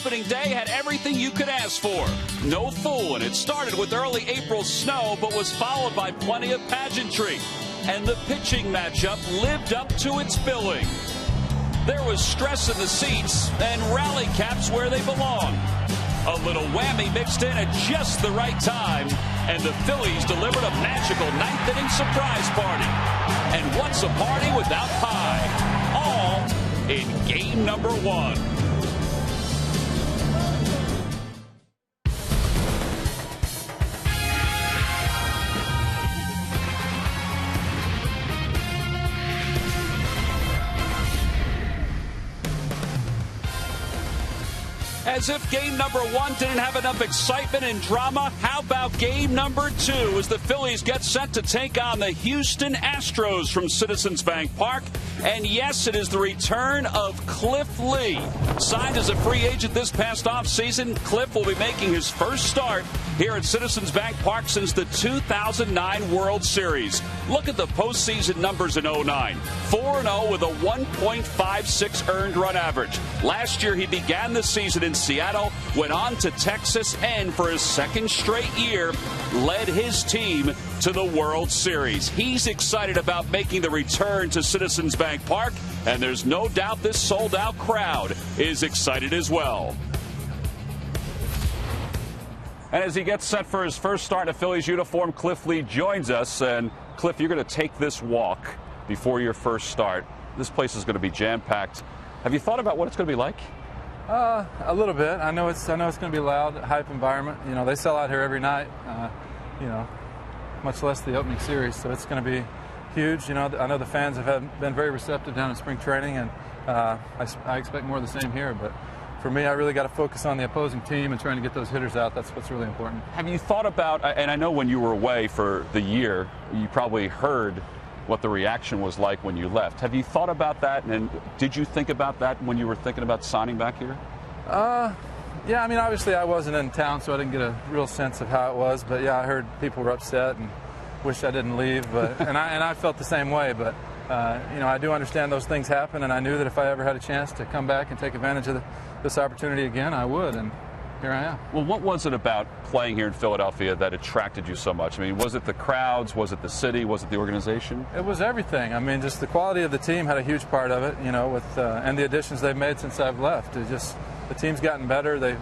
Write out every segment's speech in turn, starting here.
opening day had everything you could ask for. No fooling. It started with early April snow, but was followed by plenty of pageantry. And the pitching matchup lived up to its billing. There was stress in the seats and rally caps where they belong. A little whammy mixed in at just the right time, and the Phillies delivered a magical ninth-inning surprise party. And what's a party without pie? All in game number 1. As if game number 1 didn't have enough excitement and drama, how about game number 2 as the Phillies get set to take on the Houston Astros from Citizens Bank Park? And yes, it is the return of Cliff Lee. Signed as a free agent this past offseason, Cliff will be making his first start here at Citizens Bank Park since the 2009 World Series. Look at the postseason numbers in 09. 4-0 with a 1.56 earned run average. Last year, he began the season in Seattle, went on to Texas, and for his second straight year, led his team to the World Series. He's excited about making the return to Citizens Bank Park, and there's no doubt this sold-out crowd is excited as well. And as he gets set for his first start in a Phillies uniform, Cliff Lee joins us. And Cliff, you're going to take this walk before your first start. This place is going to be jam-packed. Have you thought about what it's going to be like? A little bit. I know it's going to be loud, hype environment. You know, they sell out here every night. You know, much less the opening series, so it's going to be huge. You know, I know the fans have been very receptive down in spring training, and I expect more of the same here. But for me, I really got to focus on the opposing team and trying to get those hitters out. That's what's really important. Have you thought about, and I know when you were away for the year, you probably heard what the reaction was like when you left. Have you thought about that, and did you think about that when you were thinking about signing back here? Yeah, I mean, obviously I wasn't in town, so I didn't get a real sense of how it was. But yeah, I heard people were upset and wish I didn't leave. But and I felt the same way. But you know, I do understand those things happen, and I knew that if I ever had a chance to come back and take advantage of this opportunity again, I would. And here I am. Well, what was it about playing here in Philadelphia that attracted you so much? I mean, was it the crowds? Was it the city? Was it the organization? It was everything. I mean, just the quality of the team had a huge part of it, you know, with and the additions they've made since I've left. It just, the team's gotten better. They,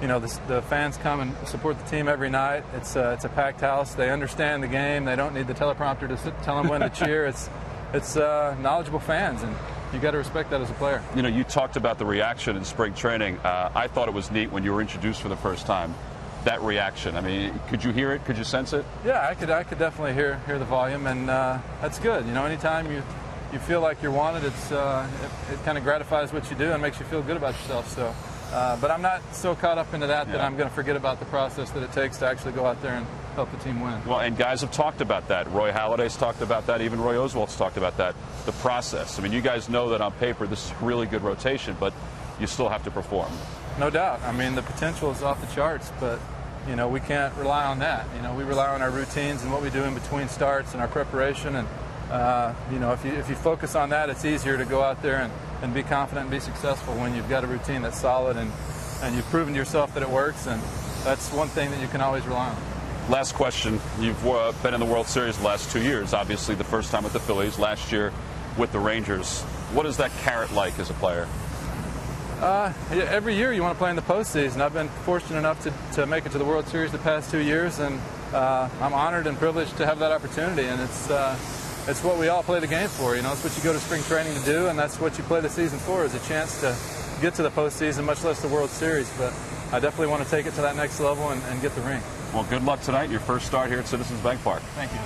you know, the fans come and support the team every night. It's a packed house. They understand the game. They don't need the teleprompter to tell them when to cheer. It's knowledgeable fans, and you got to respect that as a player. You know, you talked about the reaction in spring training. I thought it was neat when you were introduced for the first time. That reaction. I mean, could you hear it? Could you sense it? Yeah, I could definitely hear the volume, and that's good. You know, anytime you feel like you're wanted, it kind of gratifies what you do and makes you feel good about yourself. So, but I'm not so caught up into that I'm going to forget about the process that it takes to actually go out there and help the team win. Well, and guys have talked about that. Roy Halladay's talked about that. Even Roy Oswalt's talked about that. The process. I mean, you guys know that on paper this is a really good rotation, but you still have to perform. No doubt. I mean, the potential is off the charts, but you know, we can't rely on that. You know, we rely on our routines and what we do in between starts and our preparation. And you know, if you focus on that, it's easier to go out there and be confident and be successful when you've got a routine that's solid and you've proven to yourself that it works. And that's one thing that you can always rely on. Last question. You've been in the World Series the last 2 years. Obviously, the first time with the Phillies, last year with the Rangers. What is that carrot like as a player? Every year you want to play in the postseason. I've been fortunate enough to make it to the World Series the past 2 years, and I'm honored and privileged to have that opportunity. And it's what we all play the game for. You know, it's what you go to spring training to do, and that's what you play the season for, is a chance to get to the postseason, much less the World Series. But I definitely want to take it to that next level and get the ring. Well, good luck tonight. Your first start here at Citizens Bank Park. Thank you.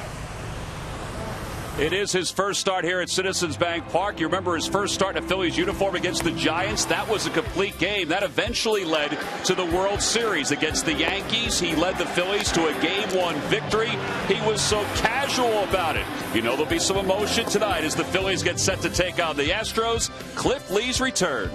It is his first start here at Citizens Bank Park. You remember his first start in a Phillies uniform against the Giants? That was a complete game. That eventually led to the World Series against the Yankees. He led the Phillies to a Game 1 victory. He was so casual about it. You know there'll be some emotion tonight as the Phillies get set to take on the Astros. Cliff Lee's return.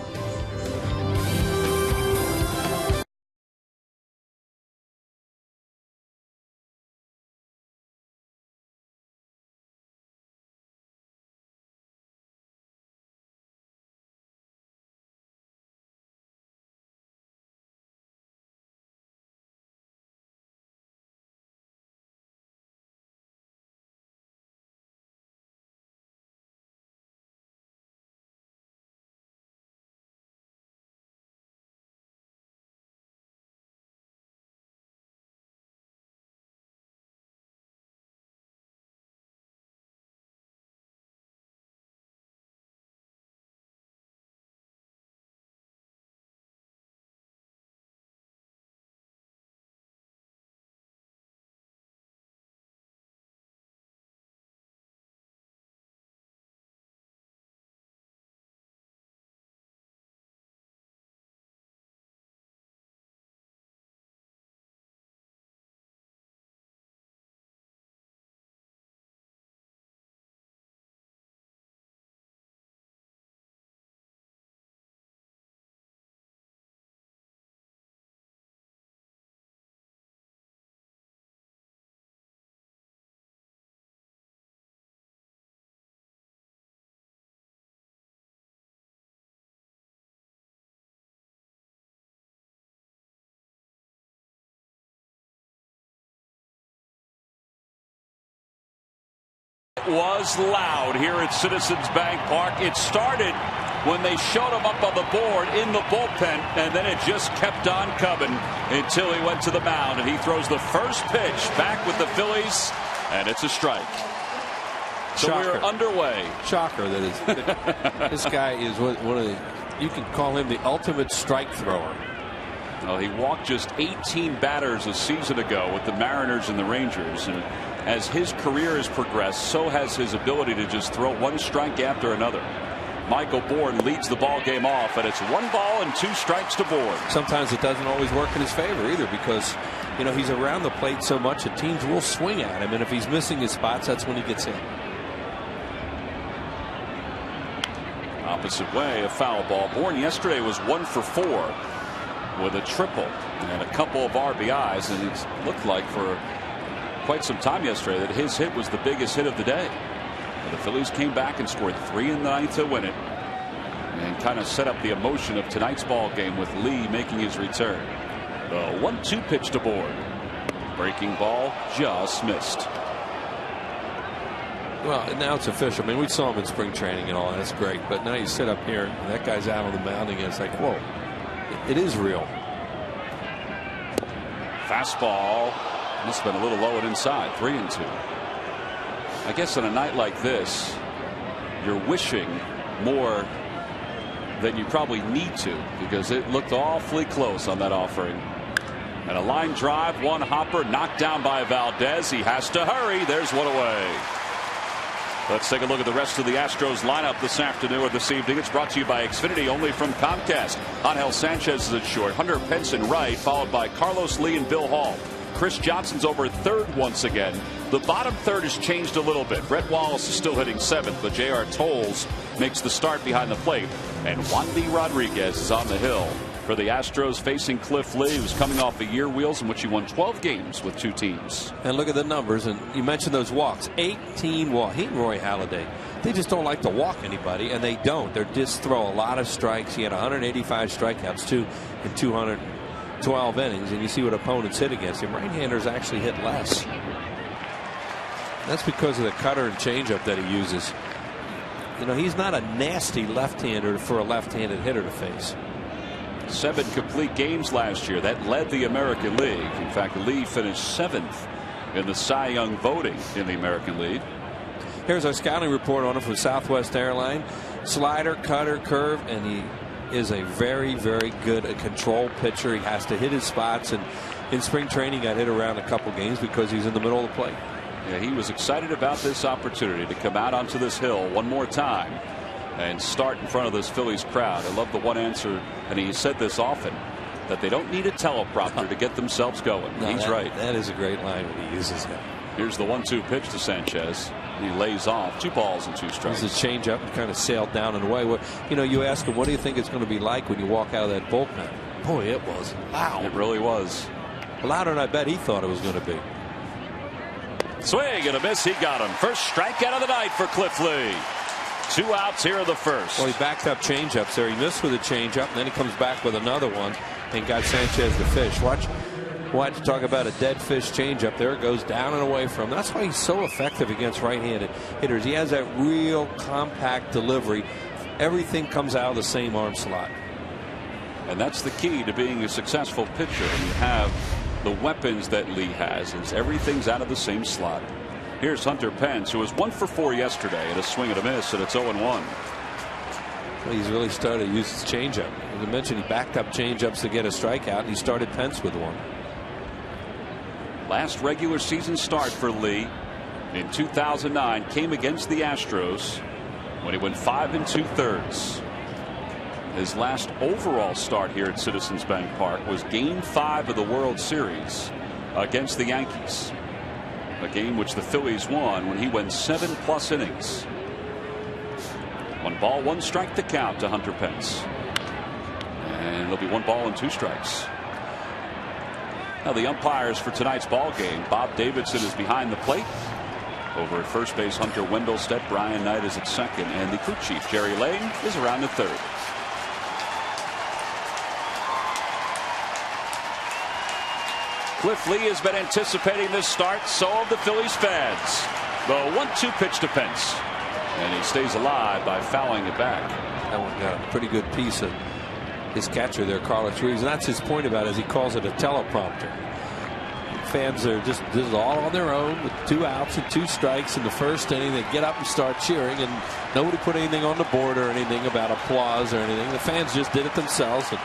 was loud here at Citizens Bank Park. It started when they showed him up on the board in the bullpen, and then it just kept on coming until he went to the mound, and he throws the first pitch back with the Phillies, and it's a strike. So we're underway. Shocker that is. This guy is one of the, you can call him the ultimate strike thrower. Well, he walked just 18 batters a season ago with the Mariners and the Rangers, and as his career has progressed, so has his ability to just throw one strike after another. Michael Bourne leads the ball game off, and it's 1 ball and 2 strikes to Bourne. Sometimes it doesn't always work in his favor either, because he's around the plate so much that teams will swing at him, and if he's missing his spots, that's when he gets hit. Opposite way, a foul ball. Bourne yesterday was 1 for 4 with a triple and a couple of RBIs, and it looked like for quite some time yesterday that his hit was the biggest hit of the day. And the Phillies came back and scored 3 in the 9th to win it, and kind of set up the emotion of tonight's ball game with Lee making his return. The 1-2 pitch to Bourne. Breaking ball just missed. Well, now it's official. I mean, we saw him in spring training and all that. That's great. But now you sit up here and that guy's out on the mound again. It's like, whoa, it is real. Fastball. Must have been a little low and inside. 3-2. I guess on a night like this, you're wishing more than you probably need to, because it looked awfully close on that offering. And a line drive, one hopper knocked down by Valdez. He has to hurry. There's one away. Let's take a look at the rest of the Astros lineup this afternoon or this evening. It's brought to you by Xfinity, only from Comcast. Angel Sanchez is at short. Hunter Pence in right, followed by Carlos Lee and Bill Hall. Chris Johnson's over third once again. The bottom third has changed a little bit. Brett Wallace is still hitting 7th, but J.R. Tolles makes the start behind the plate. And Juan B. Rodriguez is on the hill for the Astros, facing Cliff Lee, who's coming off a year wheels in which he won 12 games with 2 teams. And look at the numbers, and you mentioned those walks. 18 walks. He and Roy Halladay, they just don't like to walk anybody, and they don't. They just throw a lot of strikes. He had 185 strikeouts, too, in 212 innings, and you see what opponents hit against him. Right-handers actually hit less. That's because of the cutter and changeup that he uses. He's not a nasty left-hander for a left-handed hitter to face. 7 complete games last year. That led the American League. In fact, Lee finished 7th in the Cy Young voting in the American League. Here's our scouting report on him from Southwest Airline. Slider, cutter, curve, and he is a very, very good control pitcher. He has to hit his spots, and in spring training got hit around a couple games because he's in the middle of the plate. Yeah, he was excited about this opportunity to come out onto this hill one more time and start in front of this Phillies crowd. I love the one answer, and he said this often, that they don't need a teleprompter to get themselves going. No, he's right. That is a great line when he uses it. Here's the 1-2 pitch to Sanchez. He lays off. 2 balls and 2 strikes. This is a changeup and kind of sailed down and away. You ask him, what do you think it's going to be like when you walk out of that bullpen? Boy, it was loud. It really was. Louder than I bet he thought it was going to be. Swing and a miss. He got him. First strikeout of the night for Cliff Lee. 2 outs here in the first. Well, he backed up changeups there. He missed with a changeup, and then he comes back with another one and got Sanchez the fish. Watch talk about a dead fish changeup. There it goes down and away from him. That's why he's so effective against right-handed hitters. He has that real compact delivery. Everything comes out of the same arm slot. And that's the key to being a successful pitcher. You have the weapons that Lee has. Is everything's out of the same slot. Here's Hunter Pence, who was 1 for 4 yesterday at a swing and a miss, and it's 0-1. Well, he's really started to use his changeup. As I mentioned, he backed up changeups to get a strikeout, and he started Pence with one. Last regular season start for Lee in 2009 came against the Astros when he went 5 2/3. His last overall start here at Citizens Bank Park was Game 5 of the World Series against the Yankees. A game which the Phillies won when he went 7+ innings. 1 ball, 1 strike to count to Hunter Pence. And it'll be 1 ball and 2 strikes. Now the umpires for tonight's ball game. Bob Davidson is behind the plate. Over at first base, Hunter Wendelstedt. Brian Knight is at second. And the crew chief, Jerry Lane, is around at third. Cliff Lee has been anticipating this start. So have the Phillies fans. The 1-2 pitch to Pence. And he stays alive by fouling it back. That one got a pretty good piece of his catcher there, Carlos Ruiz. And that's his point about it, as he calls it a teleprompter. Fans are just, this is all on their own with 2 outs and 2 strikes in the first inning. They get up and start cheering, and nobody put anything on the board or anything about applause or anything. The fans just did it themselves, and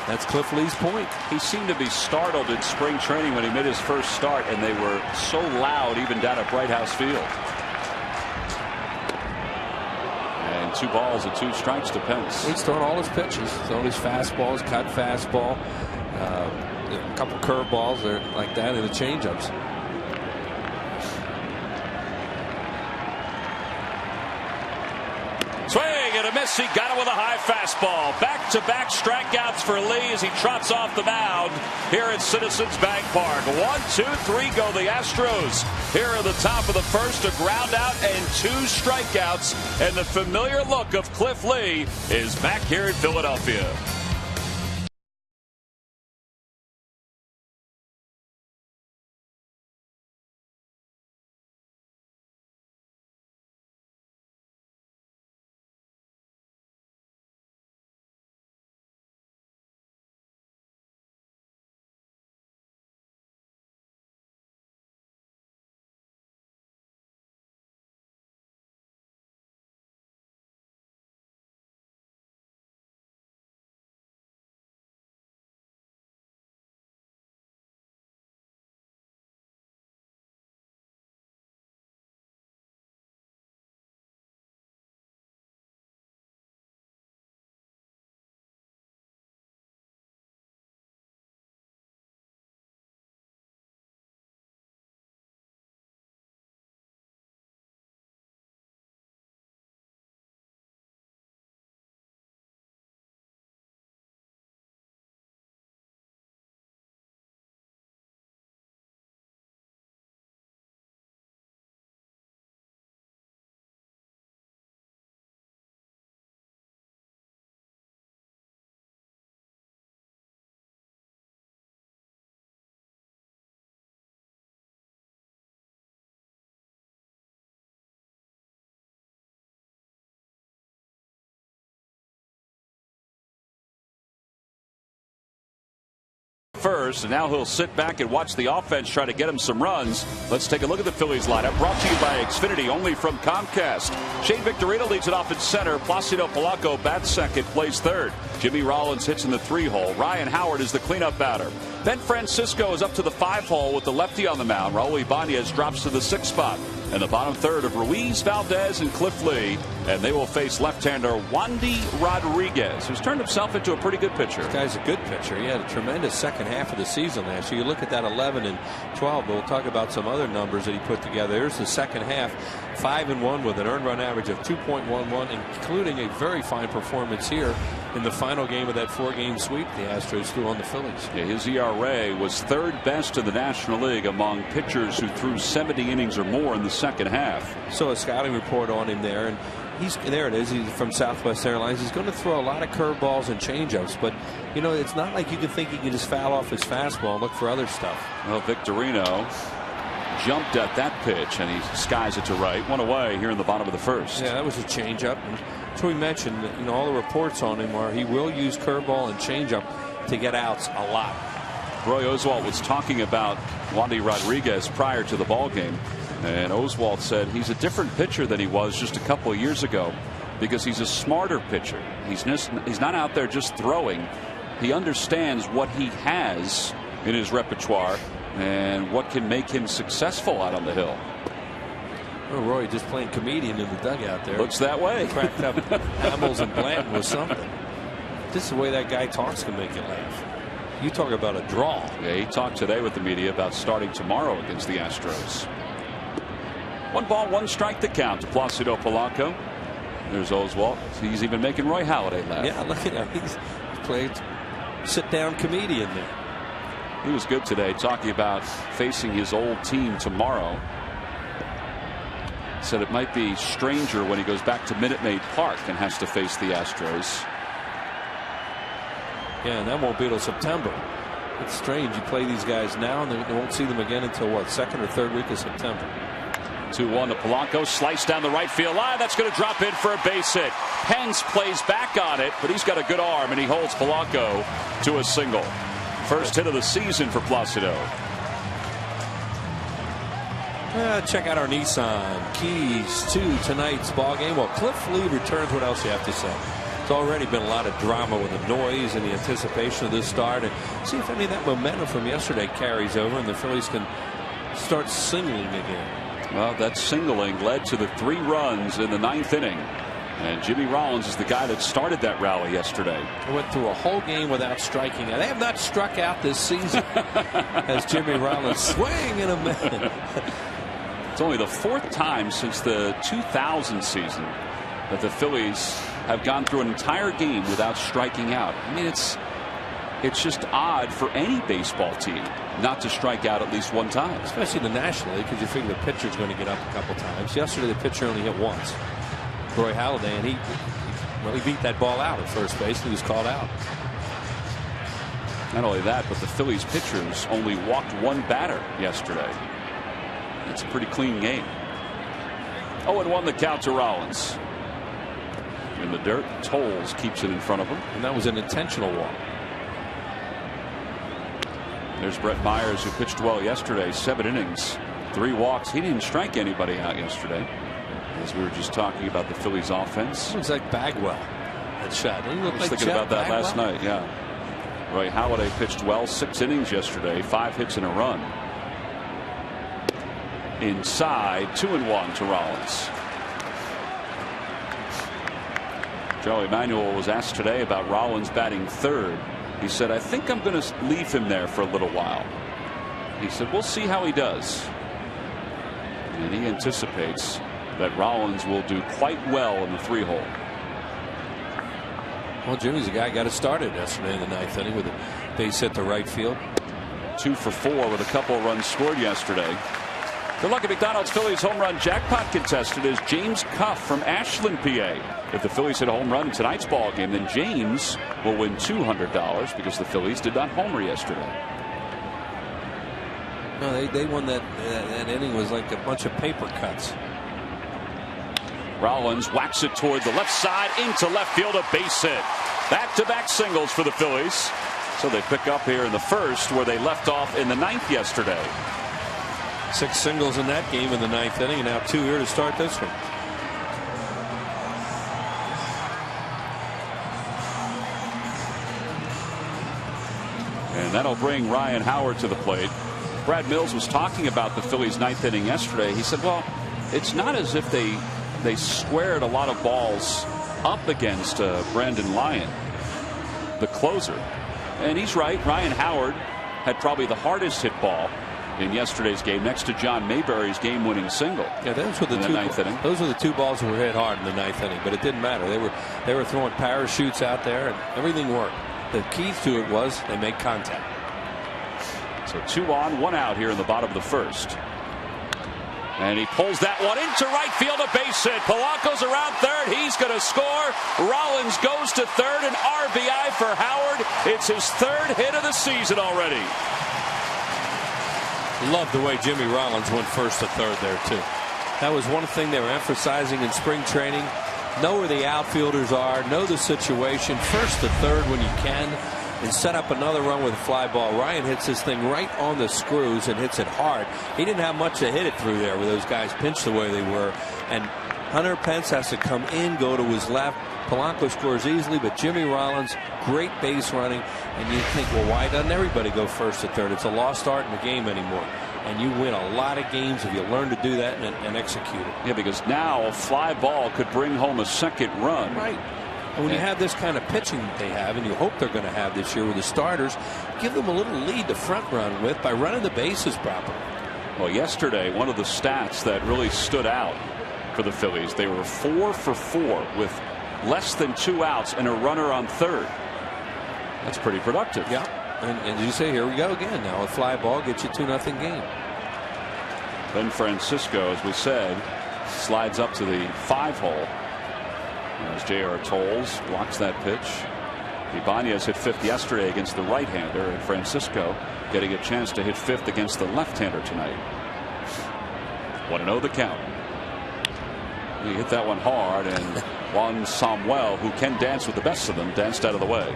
that's Cliff Lee's point. He seemed to be startled in spring training when he made his first start, and they were so loud even down at Bright House Field. And 2 balls and 2 strikes to Pence. He's throwing all his pitches, throwing his fastballs, cut fastball, a couple curveballs like that, and the changeups. Swing and a miss. He got it with a high fastball. Back-to-back strikeouts for Lee as he trots off the mound here at Citizens Bank Park. 1, 2, 3 go the Astros. Here at the top of the first, a ground out and 2 strikeouts. And the familiar look of Cliff Lee is back here in Philadelphia. First, and now he'll sit back and watch the offense try to get him some runs. Let's take a look at the Phillies lineup, brought to you by Xfinity, only from Comcast. Shane Victorino leads it off at center. Placido Polanco bats second, plays third. Jimmy Rollins hits in the 3-hole. Ryan Howard is the cleanup batter. Ben Francisco is up to the 5-hole with the lefty on the mound. Raul Ibanez drops to the 6th spot. And the bottom third of Ruiz, Valdez, and Cliff Lee. And they will face left-hander Wandy Rodriguez, who's turned himself into a pretty good pitcher. This guy's a good pitcher. He had a tremendous second half of the season last year. You look at that 11 and 12, but we'll talk about some other numbers that he put together. Here's the second half, 5-1 with an earned run average of 2.11, including a very fine performance here in the final game of that 4-game sweep the Astros threw on the Phillies. Yeah, his ERA was 3rd best in the National League among pitchers who threw 70 innings or more in the second half. So a scouting report on him there, and there it is. He's from Southwest Airlines. He's going to throw a lot of curveballs and changeups, but you know, it's not like you can think he can just foul off his fastball and look for other stuff. Well, Victorino jumped at that pitch and he skies it to right. One away here in the bottom of the first. Yeah, that was a changeup. So we mentioned, you know, all the reports on him are he will use curveball and changeup to get outs a lot. Roy Oswalt was talking about Wandy Rodriguez prior to the ball game, and Oswalt said he's a different pitcher than he was just a couple of years ago because he's a smarter pitcher. He's not out there just throwing. He understands what he has in his repertoire and what can make him successful out on the hill. Oh, Roy just playing comedian in the dugout there. Looks that way. Cracked up Hamels and Blanton was something. Just the way that guy talks can make you laugh. You talk about a draw. Yeah, he talked today with the media about starting tomorrow against the Astros. 1 ball, 1 strike to count to Placido Polanco. There's Oswalt. He's even making Roy Halladay laugh. Yeah, look at him. He's playing sit-down comedian there. He was good today, talking about facing his old team tomorrow. Said it might be stranger when he goes back to Minute Maid Park and has to face the Astros. Yeah, and that won't be till September. It's strange. You play these guys now, and they won't see them again until what, 2nd or 3rd week of September. 2-1 to Polanco. Slice down the right field line. That's going to drop in for a base hit. Pence plays back on it, but he's got a good arm, and he holds Polanco to a single. First hit of the season for Placido. Check out our Nissan keys to tonight's ball game. Well, Cliff Lee returns. What else you have to say? It's already been a lot of drama with the noise and the anticipation of this start, and see if any of that momentum from yesterday carries over and the Phillies can start singling again. Well, that singling led to the 3 runs in the 9th inning, and Jimmy Rollins is the guy that started that rally yesterday. They went through a whole game without striking out. They have not struck out this season as Jimmy Rollins swing in a minute. It's only the 4th time since the 2000 season that the Phillies have gone through an entire game without striking out. I mean, it's just odd for any baseball team not to strike out at least one time. Especially in the National League, because you figure the pitcher's going to get up a couple times. Yesterday, the pitcher only hit once, Roy Halladay, and he beat that ball out at first base, and he was called out. Not only that, but the Phillies pitchers only walked 1 batter yesterday. It's a pretty clean game. 0-1 the count to Rollins. In the dirt, Tolles keeps it in front of him. And that was an intentional walk. There's Brett Myers, who pitched well yesterday. 7 innings, 3 walks. He didn't strike anybody out yesterday. As we were just talking about the Phillies offense. Looks like Bagwell. That shot. I was thinking about that last night. Yeah. Roy Halladay pitched well. 6 innings yesterday. 5 hits and a run. Inside, 2-1 to Rollins. Joey Manuel was asked today about Rollins batting 3rd. He said, I think I'm going to leave him there for a little while. He said, we'll see how he does. And he anticipates that Rollins will do quite well in the 3-hole. Well, Jimmy's a guy got it started yesterday in the 9th inning with a base hit to right field. 2 for 4 with a couple of runs scored yesterday. Good luck at McDonald's Phillies home run jackpot contestant is James Cuff from Ashland, PA. If the Phillies hit a home run in tonight's ball game, then James will win $200 because the Phillies did not homer yesterday. No, they won that inning was like a bunch of paper cuts. Rollins whacks it toward the left side into left field, a base hit. Back-to-back singles for the Phillies. So they pick up here in the 1st where they left off in the 9th yesterday. 6 singles in that game in the 9th inning, and now 2 here to start this one. And that'll bring Ryan Howard to the plate. Brad Mills was talking about the Phillies' 9th inning yesterday. He said, well, it's not as if they squared a lot of balls up against Brandon Lyon, the closer. And he's right. Ryan Howard had probably the hardest hit ball in yesterday's game, next to John Mayberry's game-winning single. Yeah, those were the 9th inning. Those were the 2 balls that were hit hard in the 9th inning, but it didn't matter. They were throwing parachutes out there, and everything worked. The key to it was they made contact. So 2 on, 1 out here in the bottom of the 1st. And he pulls that one into right field, a base hit. Polanco's around 3rd. He's going to score. Rollins goes to 3rd, an RBI for Howard. It's his 3rd hit of the season already. Love the way Jimmy Rollins went 1st to 3rd there too. That was one thing they were emphasizing in spring training. Know where the outfielders are, know the situation, 1st to 3rd when you can, and set up another run with a fly ball. Ryan hits this thing right on the screws and hits it hard. He didn't have much to hit it through there with those guys pinched the way they were. And Hunter Pence has to come in, go to his left. Polanco scores easily, but Jimmy Rollins, great base running. And you think, well, why doesn't everybody go 1st to 3rd? It's a lost art in the game anymore. And you win a lot of games if you learn to do that and execute it. Yeah, because now a fly ball could bring home a 2nd run. Right. And when you have this kind of pitching that they have, and you hope they're going to have this year with the starters, give them a little lead to front run with by running the bases properly. Well, yesterday, one of the stats that really stood out for the Phillies, they were 4 for 4 with less than 2 outs and a runner on 3rd. That's pretty productive. Yeah. And you say, here we go again. Now a fly ball gets you 2-0 game. Then Francisco, as we said, slides up to the 5-hole. As J.R. Tolles blocks that pitch. Ibanez hit 5th yesterday against the right-hander, and Francisco getting a chance to hit 5th against the left-hander tonight. 1-0 the count. He hit that one hard, and Juan Samuel, who can dance with the best of them, danced out of the way.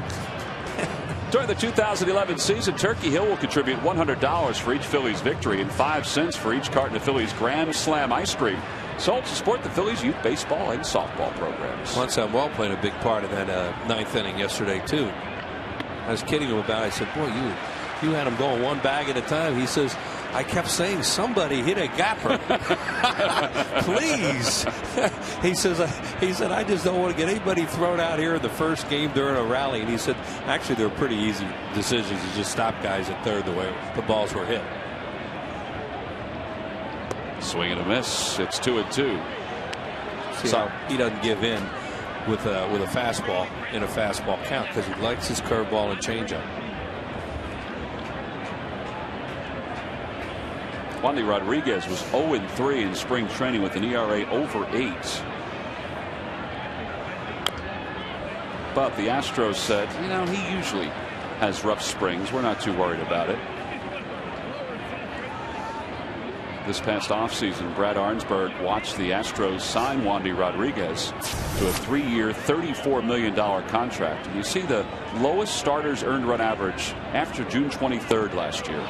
During the 2011 season, Turkey Hill will contribute $100 for each Phillies victory and 5 cents for each carton of Phillies Grand Slam ice cream, sold to support the Phillies youth baseball and softball programs. Juan Samuel played a big part in that 9th inning yesterday too. I was kidding him about it. I said, boy, you had him going one bag at a time. He says, I kept saying, somebody hit a gapper. Please. He said, I just don't want to get anybody thrown out here in the first game during a rally. And he said, actually, they're pretty easy decisions. You just stop guys at third the way the balls were hit. Swing and a miss. It's 2-2. So he doesn't give in with a fastball in a fastball count because he likes his curveball and changeup. Wandy Rodriguez was 0-3 in spring training with an ERA over 8. But the Astros said, he usually has rough springs. We're not too worried about it. This past offseason, Brad Arnsberg watched the Astros sign Wandy Rodriguez to a 3-year, $34 million contract. And you see the lowest starters earned run average after June 23rd last year.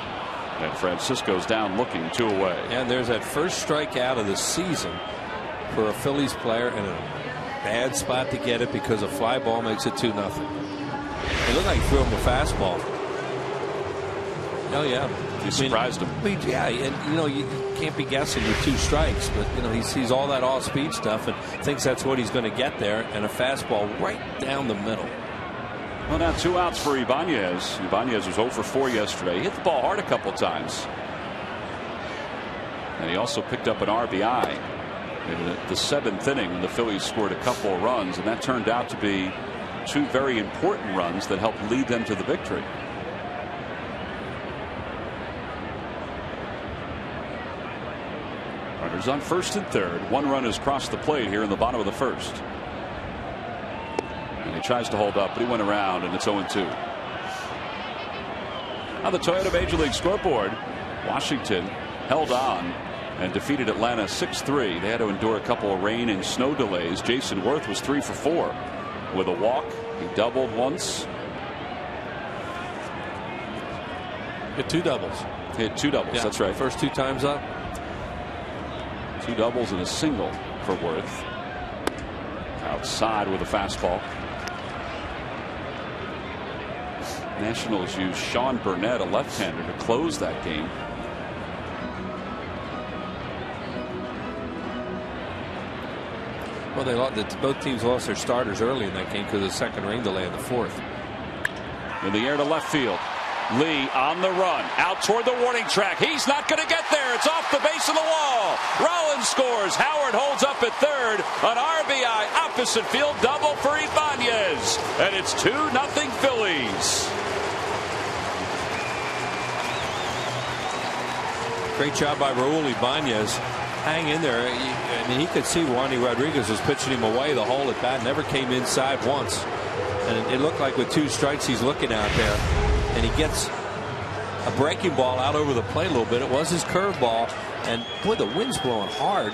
And Francisco's down looking 2 away. And there's that first strikeout of the season for a Phillies player in a bad spot to get it because a fly ball makes it 2-0. It looked like he threw him a fastball. Oh, yeah. You surprised him. Yeah, and you can't be guessing with 2 strikes, but he sees all that off-speed stuff and thinks that's what he's going to get there, and a fastball right down the middle. Well, now 2 outs for Ibanez. Ibanez was 0 for 4 yesterday. He hit the ball hard a couple times. And he also picked up an RBI in the 7th inning when the Phillies scored a couple of runs, and that turned out to be 2 very important runs that helped lead them to the victory. Runners on first and third. 1 run has crossed the plate here in the bottom of the first. And he tries to hold up, but he went around, and it's 0-2. On the Toyota Major League scoreboard, Washington held on and defeated Atlanta 6-3. They had to endure a couple of rain and snow delays. Jason Worth was 3 for 4 with a walk. He doubled once. Hit 2 doubles. Hit 2 doubles. Yeah, that's right. First 2 times up. 2 doubles and a single for Worth. Outside with a fastball. Nationals used Sean Burnett, a left-hander, to close that game. Well, both teams lost their starters early in that game because of the second rain delay in the 4th. In the air to left field. Lee on the run, out toward the warning track. He's not going to get there. It's off the base of the wall. Rollins scores. Howard holds up at third. An RBI opposite field double for Ibanez. And it's 2-0 Phillies. Great job by Raul Ibanez. Hang in there. I mean, he could see Wandy Rodriguez was pitching him away the whole at bat. Never came inside once. And it looked like with 2 strikes he's looking out there. And he gets a breaking ball out over the plate a little bit. It was his curveball. And boy, the wind's blowing hard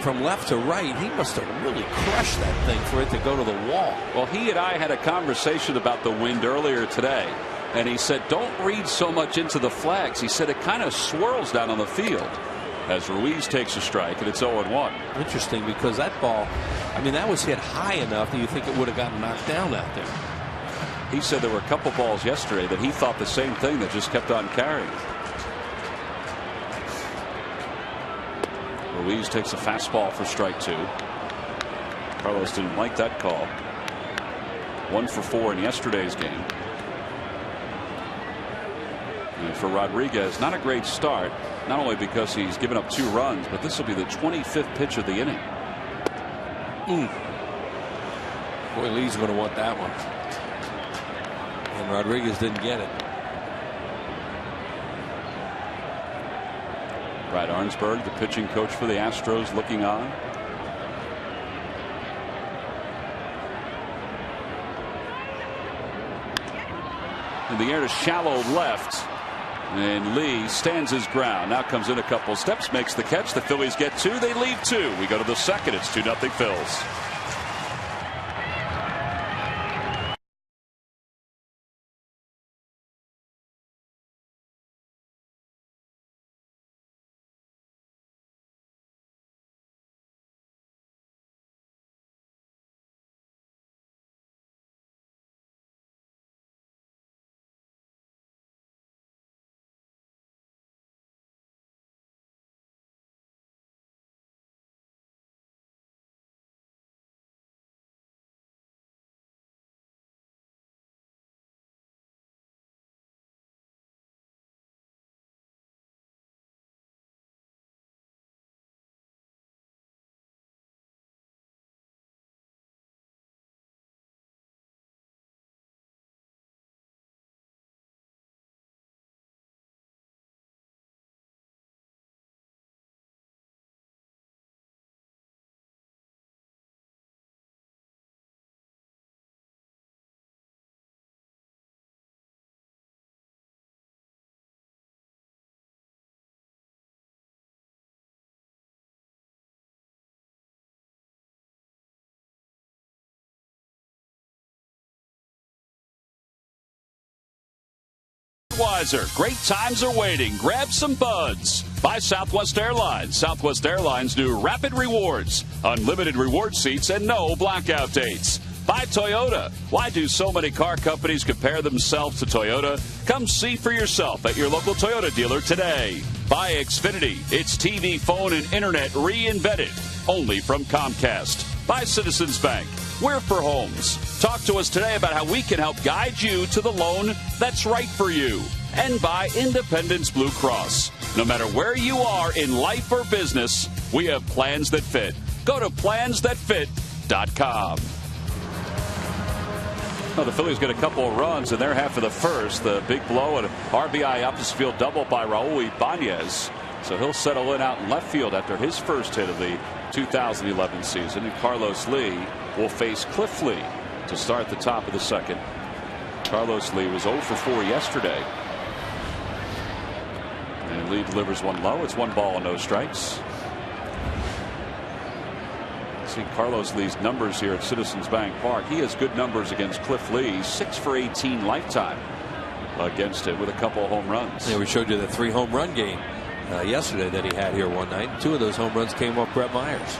from left to right. He must have really crushed that thing for it to go to the wall. Well, he and I had a conversation about the wind earlier today. And he said, don't read so much into the flags. He said it kind of swirls down on the field as Ruiz takes a strike, and it's 0-1. Interesting, because that ball, I mean, that was hit high enough that you think it would have gotten knocked down out there. He said there were a couple balls yesterday that he thought the same thing, that just kept on carrying. Ruiz takes a fastball for strike 2. Carlos didn't like that call. 1 for 4 in yesterday's game. And for Rodriguez, not a great start, not only because he's given up 2 runs, but this will be the 25th pitch of the inning. Boy, Lee's going to want that one. And Rodriguez didn't get it. Brad Arnsberg, the pitching coach for the Astros, looking on. In the air to shallow left. And Lee stands his ground. Now comes in a couple steps, makes the catch. The Phillies get 2. They leave 2. We go to the second. It's 2-0 Phils. Great times are waiting. Grab some buds. By Southwest Airlines. Southwest Airlines new Rapid Rewards. Unlimited reward seats and no blackout dates. By Toyota. Why do so many car companies compare themselves to Toyota? Come see for yourself at your local Toyota dealer today. By Xfinity. It's TV, phone, and internet reinvented. Only from Comcast. By Citizens Bank. We're for homes. Talk to us today about how we can help guide you to the loan that's right for you. And by Independence Blue Cross. No matter where you are in life or business, we have plans that fit. Go to plansthatfit.com. Well, the Phillies get a couple of runs in their half of the first. The big blow and RBI opposite field double by Raul Ibanez. So he'll settle in out in left field after his first hit of the 2011 season. And Carlos Lee will face Cliff Lee to start the top of the second. Carlos Lee was 0 for 4 yesterday. And Lee delivers one low. It's 1 ball and no strikes. See Carlos Lee's numbers here at Citizens Bank Park. He has good numbers against Cliff Lee. 6 for 18 lifetime against him with a couple of home runs. Yeah, we showed you the 3 home run game yesterday that he had here one night. 2 of those home runs came off Brett Myers.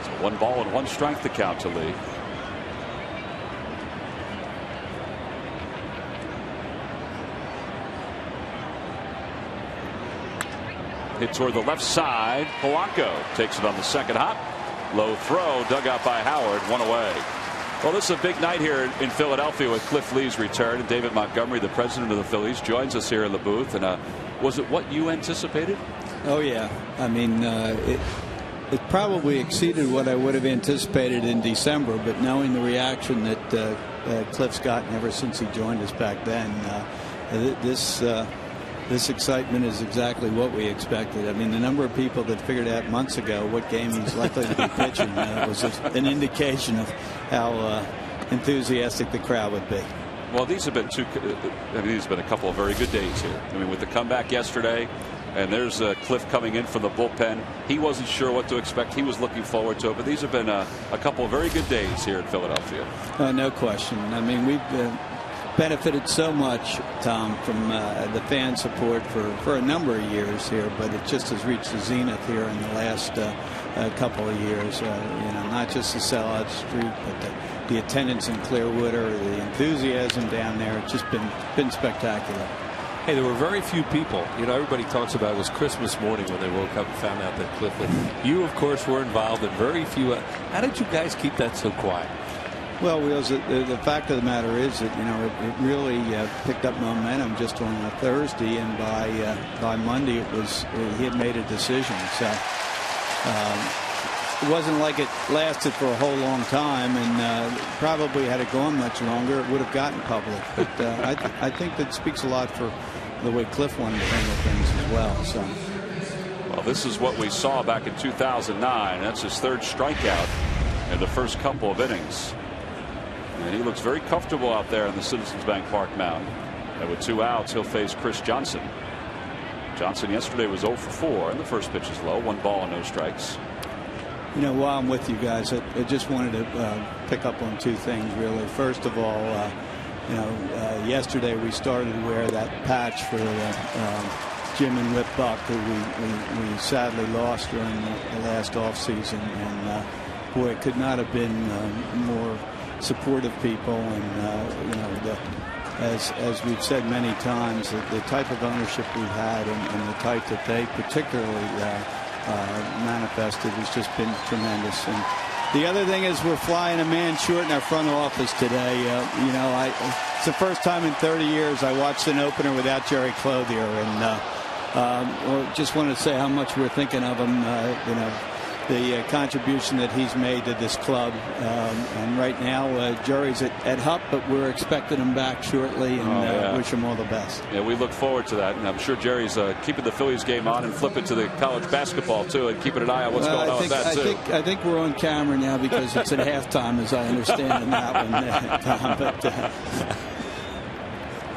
So 1 ball and 1 strike to count to Lee. Hit toward the left side. Polanco takes it on the second hop. Low throw dug out by Howard. 1 away. Well, this is a big night here in Philadelphia with Cliff Lee's return. And David Montgomery, the president of the Phillies, joins us here in the booth. And was it what you anticipated? Oh, yeah. I mean, it probably exceeded what I would have anticipated in December. But knowing the reaction that Cliff's gotten ever since he joined us back then, this excitement is exactly what we expected. I mean, the number of people that figured out months ago what game he's likely to be pitching was an indication of how enthusiastic the crowd would be. Well, these have been these have been a couple of very good days here. I mean, with the comeback yesterday, and there's Cliff coming in from the bullpen. He wasn't sure what to expect. He was looking forward to it. But these have been a couple of very good days here in Philadelphia. No question. I mean, we've benefited so much, Tom, from the fan support for a number of years here, but it just has reached the zenith here in the last couple of years. Not just the sellout streak, but the attendance in Clearwater, the enthusiasm down there. It's just been spectacular. Hey, there were very few people. Everybody talks about it was Christmas morning when they woke up and found out that Cliff. You, of course, were involved in very few. How did you guys keep that so quiet? Well, the fact of the matter is that it really picked up momentum just on a Thursday, and by Monday he had made a decision. So it wasn't like it lasted for a whole long time, and probably had it gone much longer, it would have gotten public. But I think that speaks a lot for the way Cliff wanted to handle things as well. So. Well, this is what we saw back in 2009. That's his 3rd strikeout in the first couple of innings. And he looks very comfortable out there in the Citizens Bank Park mound. And with 2 outs, he'll face Chris Johnson. Johnson yesterday was 0 for 4, and the first pitch is low. 1 ball and no strikes. You know, while I'm with you guys, I just wanted to pick up on 2 things, really. First of all, yesterday we started to wear that patch for Jim and Rip Buck, who we sadly lost during the last offseason. And, boy, it could not have been more supportive people. And, as we've said many times, the type of ownership we had and the type that they particularly manifested has just been tremendous. And the other thing is we're flying a man short in our front office today. It's the first time in 30 years I watched an opener without Jerry Clothier, and just wanted to say how much we're thinking of him. The contribution that he's made to this club, and right now Jerry's at HUP, but we're expecting him back shortly, and wish him all the best. Yeah, we look forward to that, and I'm sure Jerry's keeping the Phillies game on and flipping to the college basketball too, and keeping an eye on what's going on with that too. I think we're on camera now because it's at halftime, as I understand in that one, Tom. But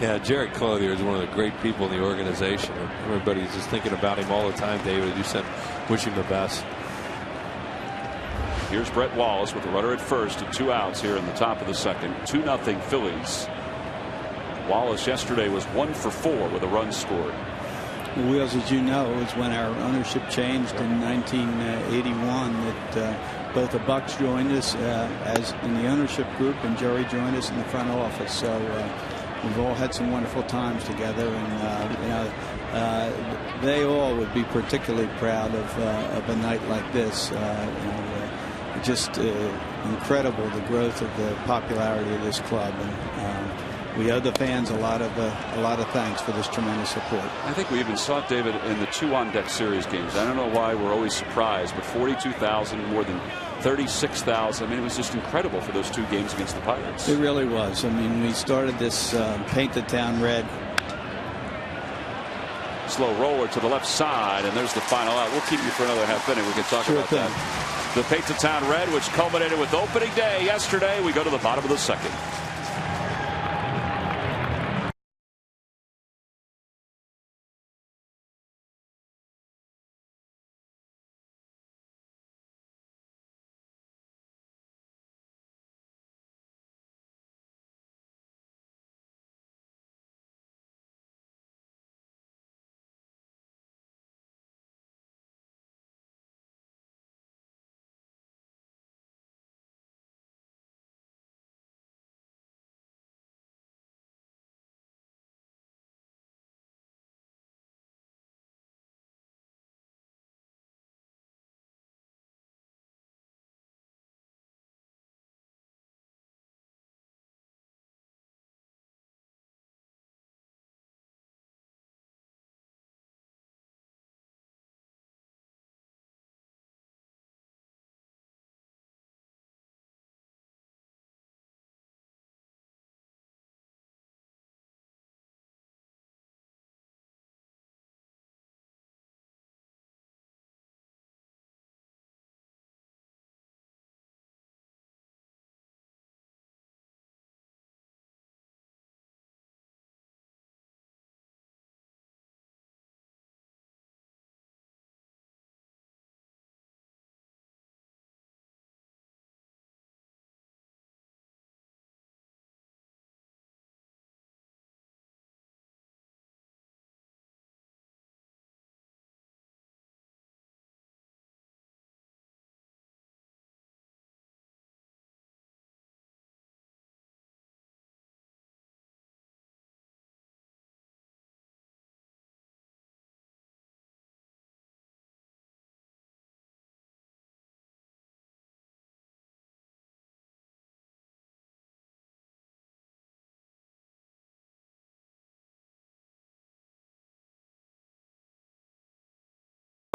yeah, Jerry Clothier is one of the great people in the organization. Everybody's just thinking about him all the time, David. You said wish him the best. Here's Brett Wallace with a runner at first and 2 outs here in the top of the second. 2-0 Phillies. Wallace yesterday was 1 for 4 with a run scored. Wheels, as you know, is when our ownership changed in 1981 that both the Bucks joined us as in the ownership group, and Jerry joined us in the front office. So we've all had some wonderful times together, and they all would be particularly proud of a night like this. Just incredible, the growth of the popularity of this club, and we owe the fans a lot of thanks for this tremendous support. I think we even saw it, David, in the 2 on deck series games. I don't know why we're always surprised, but 42,000, more than 36,000. I mean, it was just incredible for those 2 games against the Pirates. It really was. I mean, we started this paint the town red. Slow roller to the left side, and there's the final out. We'll keep you for another half inning. We can talk about that. The Paint the Town Red, which culminated with opening day yesterday. We go to the bottom of the second.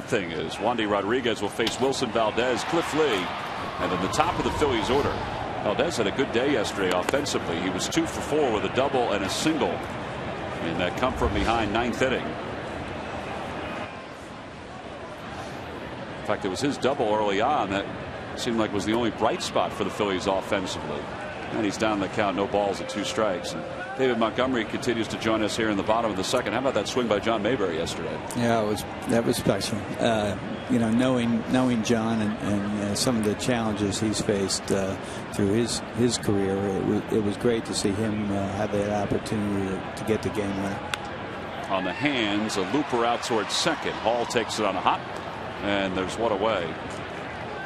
Thing is Wandy Rodriguez will face Wilson Valdez, Cliff Lee, and in the top of the Phillies order. Valdez had a good day yesterday offensively. He was 2 for 4 with a double and a single in that come from behind 9th inning. In fact, it was his double early on that seemed like was the only bright spot for the Phillies offensively. And he's down the count, no balls and 2 strikes. And David Montgomery continues to join us here in the bottom of the second. How about that swing by John Mayberry yesterday? Yeah, that was special. You know, knowing John and some of the challenges he's faced through his career, it was great to see him have that opportunity to get the game winner. On the hands, a looper out towards second. Hall takes it on a hop, and there's one away.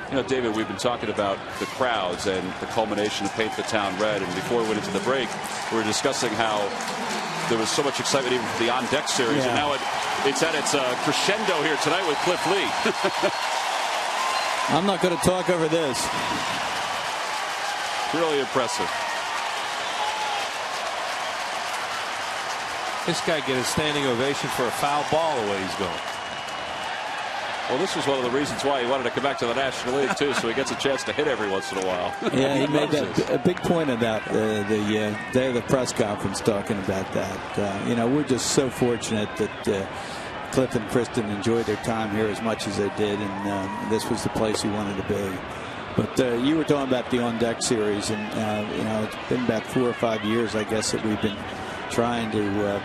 You know, David, we've been talking about the crowds and the culmination of Paint the Town Red. And before we went into the break, we were discussing how there was so much excitement even for the on-deck series. Yeah. And now it's at its crescendo here tonight with Cliff Lee. I'm not going to talk over this. Really impressive. This guy get a standing ovation for a foul ball the way he's going. Well, this was one of the reasons why he wanted to come back to the National League, too, so he gets a chance to hit every once in a while. Yeah, he made a big point of that the day of the press conference, talking about that. You know, we're just so fortunate that Cliff and Kristen enjoyed their time here as much as they did, and this was the place he wanted to be. But you were talking about the on-deck series, and, you know, it's been about 4 or 5 years, I guess, that we've been trying to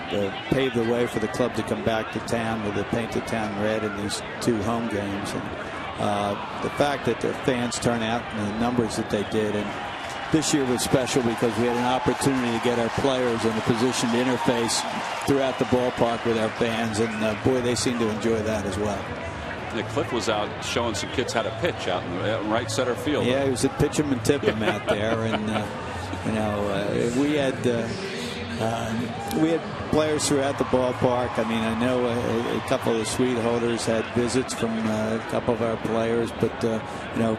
pave the way for the club to come back to town with the Paint the Town Red in these 2 home games. And the fact that the fans turn out in the numbers that they did. And this year was special because we had an opportunity to get our players in a position to interface throughout the ballpark with our fans. And, boy, they seem to enjoy that as well. Cliff was out showing some kids how to pitch out in right center field. Yeah, he was at pitch 'em and tip 'em out there. And, you know, we had players throughout the ballpark. I mean, I know a couple of the suite holders had visits from a couple of our players, but you know,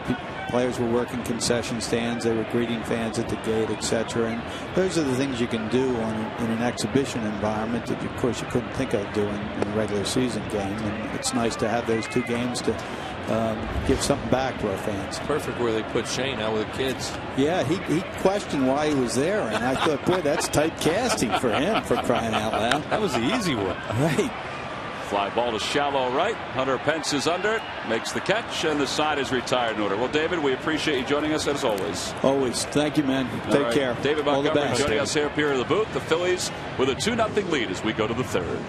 players were working concession stands. They were greeting fans at the gate, etc. And those are the things you can do in an exhibition environment that, of course, you couldn't think of doing in a regular season game. And it's nice to have those 2 games to give something back to our fans. Perfect where they put Shane out with the kids. Yeah, he questioned why he was there, and I thought, boy, that's tight casting for him, for crying out loud. That was the easy one. Right. Fly ball to shallow right. Hunter Pence is under it, makes the catch, and the side is retired in order. Well, David, we appreciate you joining us as always. Always. Thank you, man. Take care. David Montgomery joining us David. here in the booth. The Phillies with a 2-0 lead as we go to the 3rd.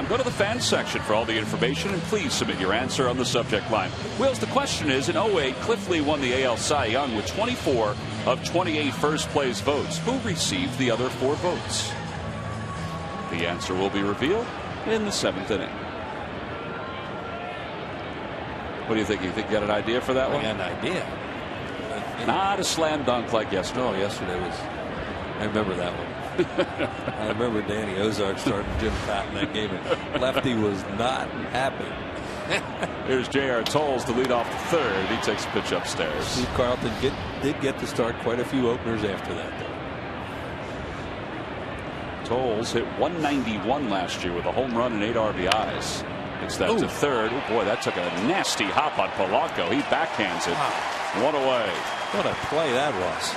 Go to the fans section for all the information, and please submit your answer on the subject line. Wills, the question is, in 08, Cliff Lee won the AL Cy Young with 24 of 28 first-place votes. Who received the other 4 votes? The answer will be revealed in the 7th inning. What do you think? You think you got an idea for that one? I got an idea. Not a slam dunk like yesterday. No, yesterday was. I remember that one. I remember Danny Ozark starting Jim Patton that game, and Lefty was not happy. Here's J.R. Tolles to lead off the 3rd. He takes a pitch upstairs. Steve Carlton did get to start quite a few openers after that, though. Tolles hit 191 last year with a home run and 8 RBIs. It's that to third. Oh boy, that took a nasty hop on Polanco. He backhands it. Wow. One away. What a play that was.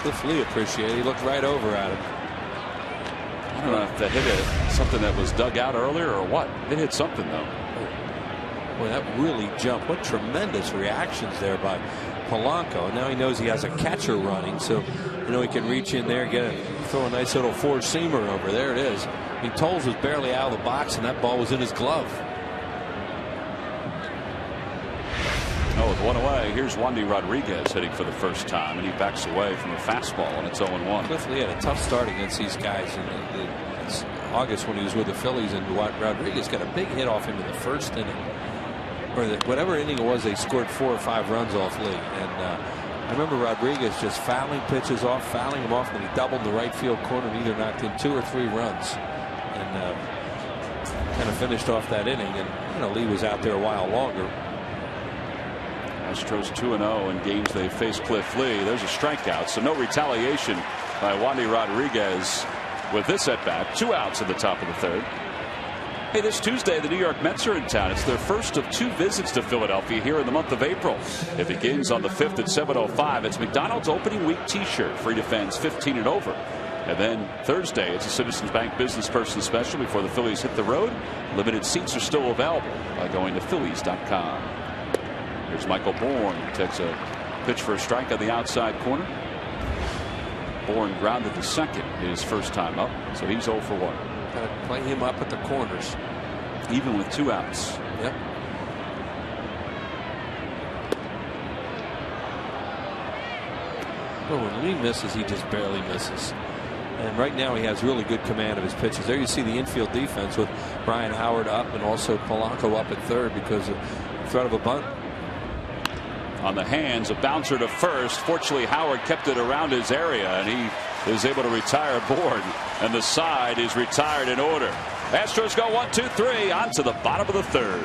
Cliff Lee appreciated. He looked right over at him. I don't know if that hit something that was dug out earlier or what. It hit something though. Boy, that really jumped. What tremendous reactions there by Polanco. And now he knows he has a catcher running, so you know he can reach in there, throw a nice little four-seamer over. There it is. I mean, Tolles was barely out of the box, and that ball was in his glove. Oh, with one away, here's Wandy Rodriguez hitting for the first time, and he backs away from a fastball, and it's 0-1. Cliff Lee had a tough start against these guys in August when he was with the Phillies, and Rodriguez got a big hit off him in the first inning. Or whatever inning it was, they scored 4 or 5 runs off Lee. And I remember Rodriguez just fouling pitches off, fouling them off, and he doubled the right field corner and either knocked in 2 or 3 runs. And kind of finished off that inning. And you know, Lee was out there a while longer. Astros 2-0 in games they faced Cliff Lee. There's a strikeout, so no retaliation by Wandy Rodriguez with this at bat. 2 outs in the top of the third. Hey, this Tuesday, the New York Mets are in town. It's their first of 2 visits to Philadelphia here in the month of April. It begins on the 5th at 7:05. It's McDonald's opening week T-shirt, free to fans 15 and over. And then Thursday, it's a Citizens Bank Business Person Special before the Phillies hit the road. Limited seats are still available by going to Phillies.com. Here's Michael Bourne. Takes a pitch for a strike on the outside corner. Bourne grounded to second his first time up, so he's 0 for 1. Got to play him up at the corners. Even with 2 outs. Yep. Well, when Lee misses, he just barely misses. And right now he has really good command of his pitches. There you see the infield defense with Brian Howard up and also Polanco up at third because of threat of a bunt. On the hands, a bouncer to first. Fortunately, Howard kept it around his area, and he is able to retire Bourne, and the side is retired in order. Astros go 1, 2, 3 on to the bottom of the third.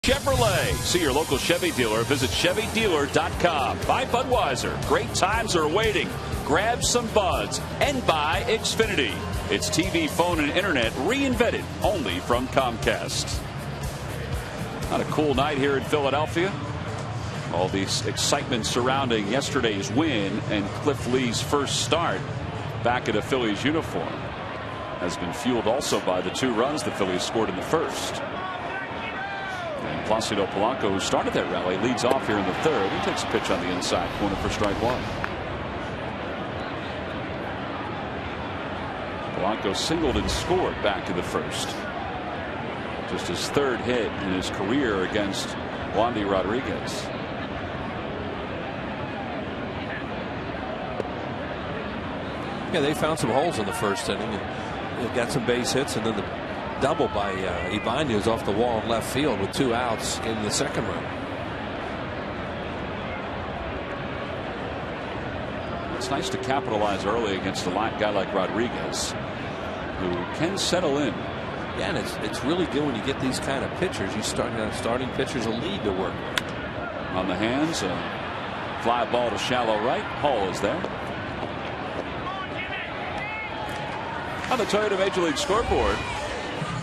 Chevrolet. See your local Chevy dealer. Visit ChevyDealer.com. Buy Budweiser. Great times are waiting. Grab some buds and buy Xfinity. It's TV, phone, and internet reinvented only from Comcast. Not a cool night here in Philadelphia. All the excitement surrounding yesterday's win and Cliff Lee's first start back in a Phillies uniform has been fueled also by the 2 runs the Phillies scored in the first. And Placido Polanco, who started that rally, leads off here in the third. He takes a pitch on the inside corner for strike 1. Polanco singled and scored back in the first. Just his 3rd hit in his career against Wandy Rodriguez. Yeah, they found some holes in the first inning and got some base hits, and then the double by Ibanez off the wall in left field with 2 outs in the second run. It's nice to capitalize early against a guy like Rodriguez, who can settle in. Yeah, and it's really good when you get these kind of pitchers. Starting pitchers a lead to work with. On the hands, fly ball to shallow right. Hall is there. On the Toyota Major League scoreboard,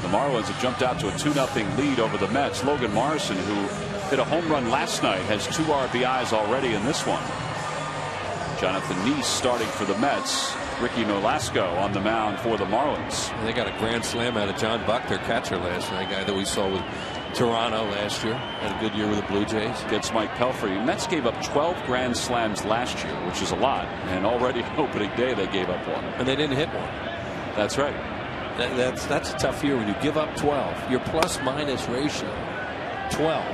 the Marlins have jumped out to a 2-0 lead over the Mets. Logan Morrison, who hit a home run last night, has 2 RBIs already in this one. Jonathan Neese starting for the Mets. Ricky Nolasco on the mound for the Marlins. And they got a grand slam out of John Buck, their catcher last night, guy that we saw with Toronto last year. Had a good year with the Blue Jays. Gets Mike Pelfrey. Mets gave up 12 grand slams last year, which is a lot. And already opening day they gave up 1. And they didn't hit one. That's right. That's a tough year when you give up 12. Your plus minus ratio 12.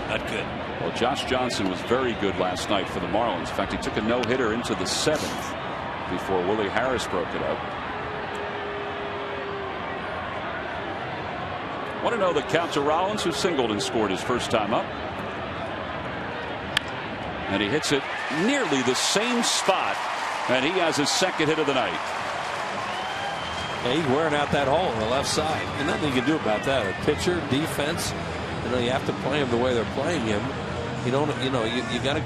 Not good. Well, Josh Johnson was very good last night for the Marlins. In fact, he took a no-hitter into the 7th before Willie Harris broke it up. Want to know the count to Rollins, who singled and scored his first time up. And he hits it nearly the same spot, and he has his second hit of the night. Yeah, he's wearing out that hole on the left side. And nothing you can do about that. A pitcher, defense, you have to play him the way they're playing him. You got to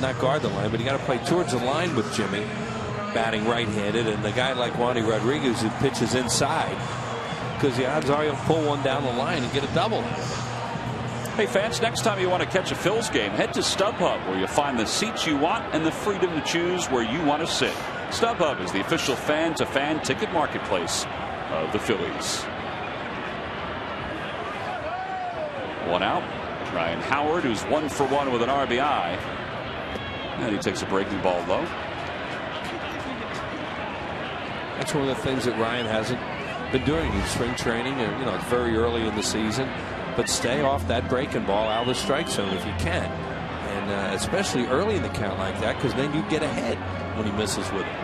not guard the line, but you got to play towards the line with Jimmy, batting right-handed, and the guy like Wandy Rodriguez who pitches inside, because the odds are he'll pull one down the line and get a double. Hey fans, next time you want to catch a Phils game, head to StubHub, where you'll find the seats you want and the freedom to choose where you want to sit. StubHub is the official fan-to-fan ticket marketplace of the Phillies. 1 out. Ryan Howard, who's 1 for 1 with an RBI. And he takes a breaking ball low. That's one of the things that Ryan hasn't been doing in spring training. And, it's very early in the season. But stay off that breaking ball out of the strike zone if you can. And especially early in the count like that, because then you get ahead when he misses with it.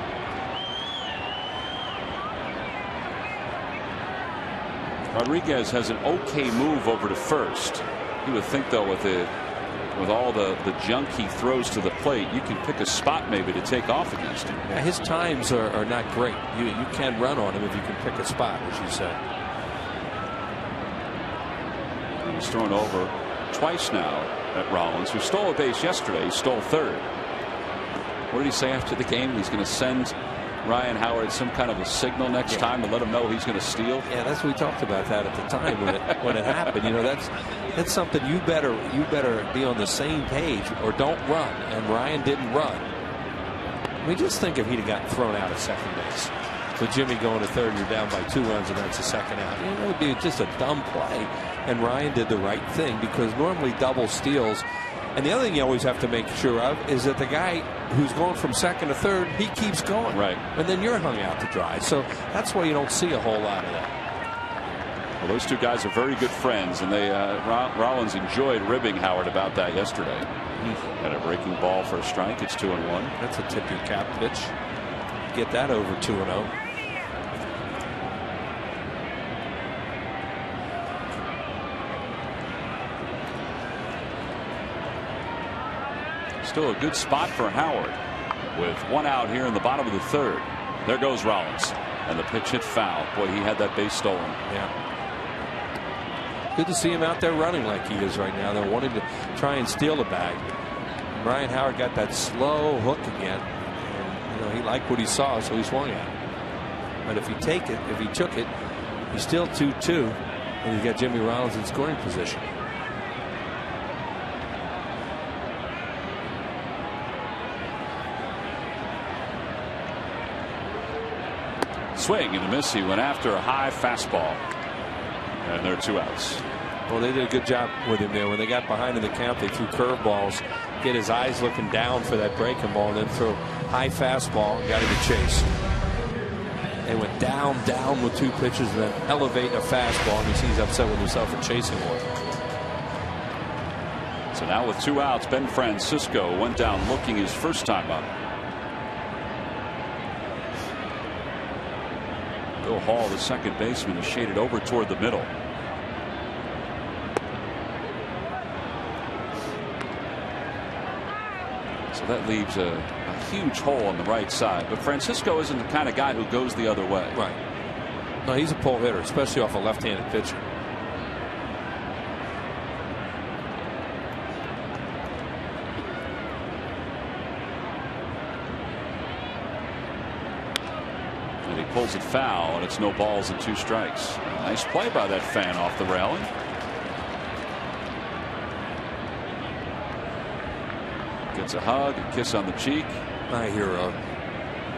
Rodriguez has an okay move over to first. You would think, though, with all the junk he throws to the plate, you can pick a spot maybe to take off against him. Yeah, his times are not great. You can run on him if you can pick a spot, as you said. He's thrown over twice now at Rollins, who stole a base yesterday. He stole third. What did he say after the game? He's going to send Ryan Howard some kind of a signal next time to let him know he's going to steal. Yeah, that's what we talked about that at the time when it happened. That's something you better be on the same page or don't run. And Ryan didn't run. I mean, just think if he'd have gotten thrown out at second base with Jimmy going to third, you're down by 2 runs and that's a second out. It would be just a dumb play. And Ryan did the right thing, because normally double steals. And the other thing you always have to make sure of is that the guy who's going from second to third, he keeps going. Right. And then you're hung out to dry. So that's why you don't see a whole lot of that. Well, those two guys are very good friends, and Rollins enjoyed ribbing Howard about that yesterday. And a breaking ball for a strike. It's 2-1. That's a tip your cap pitch. Get that over 2-0. Still a good spot for Howard with 1 out here in the bottom of the 3rd. There goes Rollins, and the pitch hit foul. Boy, he had that base stolen. Yeah. Good to see him out there running like he is right now. They're wanting to try and steal the bag. Ryan Howard got that slow hook again. And, he liked what he saw, so he swung at it. But if he took it, he's still 2-2, and he's got Jimmy Rollins in scoring position. Swing and a miss. He went after a high fastball, and there are 2 outs. Well, they did a good job with him there. When they got behind in the count, they threw curveballs, get his eyes looking down for that breaking ball, and then throw high fastball and got him to chase. They went down with 2 pitches, and then elevate a fastball, and he's upset with himself for chasing one. So now with 2 outs, Ben Francisco went down looking his first time up. Bill Hall, the second baseman, is shaded over toward the middle. So that leaves a huge hole on the right side. But Francisco isn't the kind of guy who goes the other way. Right. No, he's a pull hitter, especially off a left-handed pitcher. And he pulls it foul, and it's no balls and 2 strikes. Nice play by that fan off the railing. Gets a hug, a kiss on the cheek. My hero.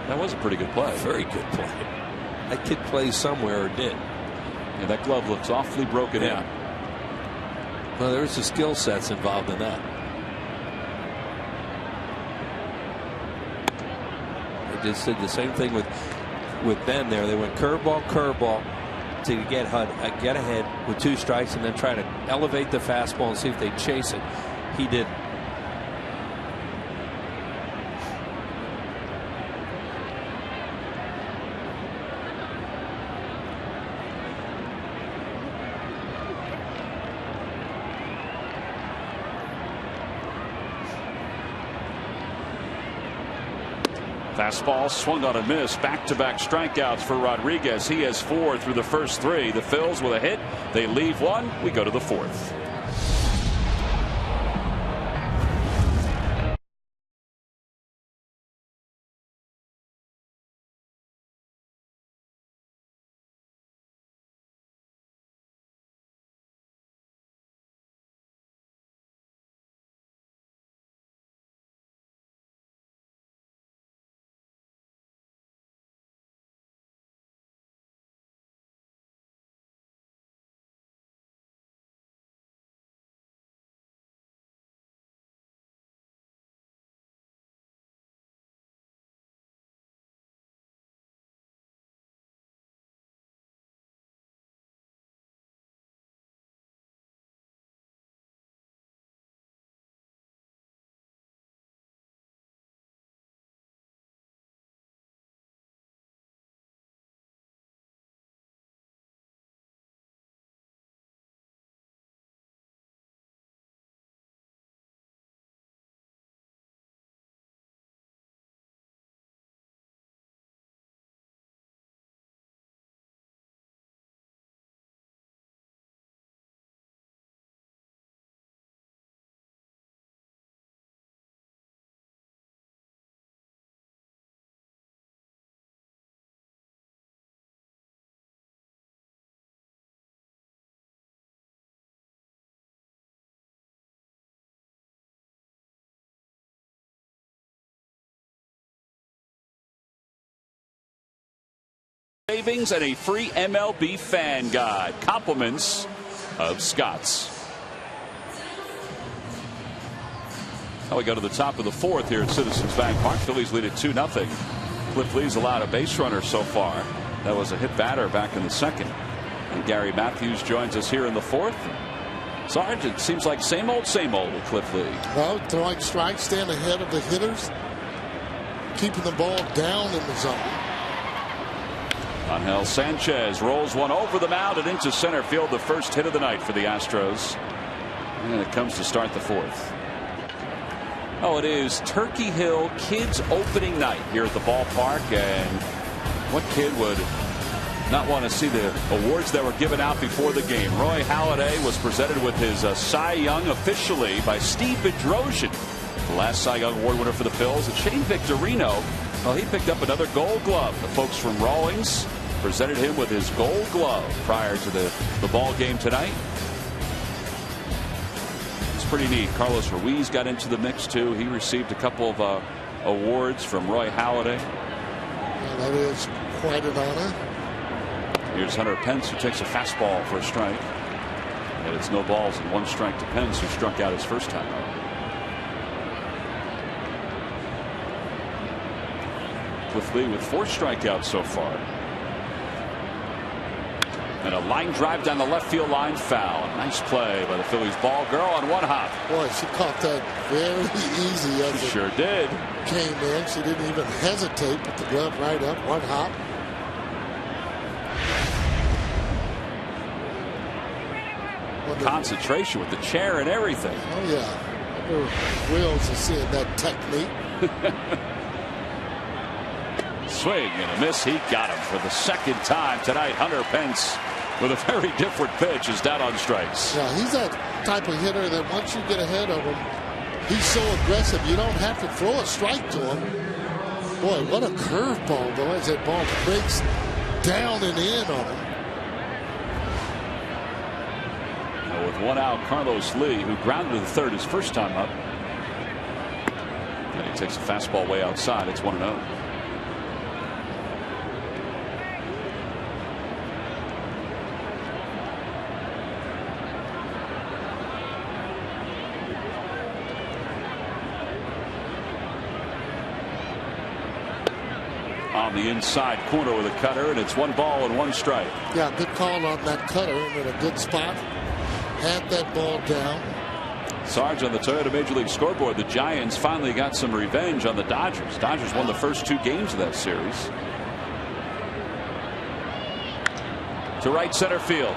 That was a pretty good play. Very good play. That kid plays somewhere or did. Yeah, that glove looks awfully broken in. Well, there's some skill sets involved in that. They just did the same thing with Ben there. They went curveball to get ahead with 2 strikes and then try to elevate the fastball and see if they chase it. He didn't. Fastball swung on and missed. Back-to-back strikeouts for Rodriguez. He has 4 through the first 3. The Phils with a hit. They leave 1. We go to the 4th. Savings and a free MLB fan guide. Compliments of Scott's. Now we go to the top of the 4th here at Citizens Bank Park. Phillies lead it 2-0. Cliff Lee's allowed a base runner so far. That was a hit batter back in the 2nd. And Gary Matthews joins us here in the 4th. Sarge, it seems like same old with Cliff Lee. Well, throwing strikes, staying ahead of the hitters, keeping the ball down in the zone. Angel Sanchez rolls one over the mound and into center field. The first hit of the night for the Astros. And it comes to start the 4th. Oh, it is Turkey Hill Kids opening night here at the ballpark. And what kid would not want to see the awards that were given out before the game? Roy Halladay was presented with his Cy Young officially by Steve Bedrosian, the last Cy Young Award winner for the Phils. And Shane Victorino, well, he picked up another Gold Glove. The folks from Rawlings presented him with his Gold Glove prior to the ball game tonight. It's pretty neat. Carlos Ruiz got into the mix too. He received a couple of awards from Roy Halladay. Yeah, that is quite an honor. Here's Hunter Pence, who takes a fastball for a strike. And it's no balls and 1 strike to Pence, who struck out his first time. Cliff Lee with 4 strikeouts so far. And a line drive down the left field line, foul. Nice play by the Phillies ball girl on 1 hop. Boy, she caught that very easy as She it sure did. came in. She didn't even hesitate. Put the glove right up, 1 hop. Concentration with the chair and everything. Oh, yeah. We're thrilled to see that technique. Swing and a miss. He got him for the second time tonight. Hunter Pence with a very different pitch is down on strikes. Yeah, he's that type of hitter that once you get ahead of him, he's so aggressive you don't have to throw a strike to him. Boy, what a curveball though, as that ball breaks down and in on him. Now with one out, Carlos Lee, who grounded to the third his first time up. And he takes a fastball way outside. It's 1-0. On the inside corner with a cutter, and it's 1 ball and 1 strike. Yeah, good call on that cutter, and in a good spot. Had that ball down. Sarge on the Toyota Major League scoreboard. The Giants finally got some revenge on the Dodgers. Dodgers won the first 2 games of that series. To right center field.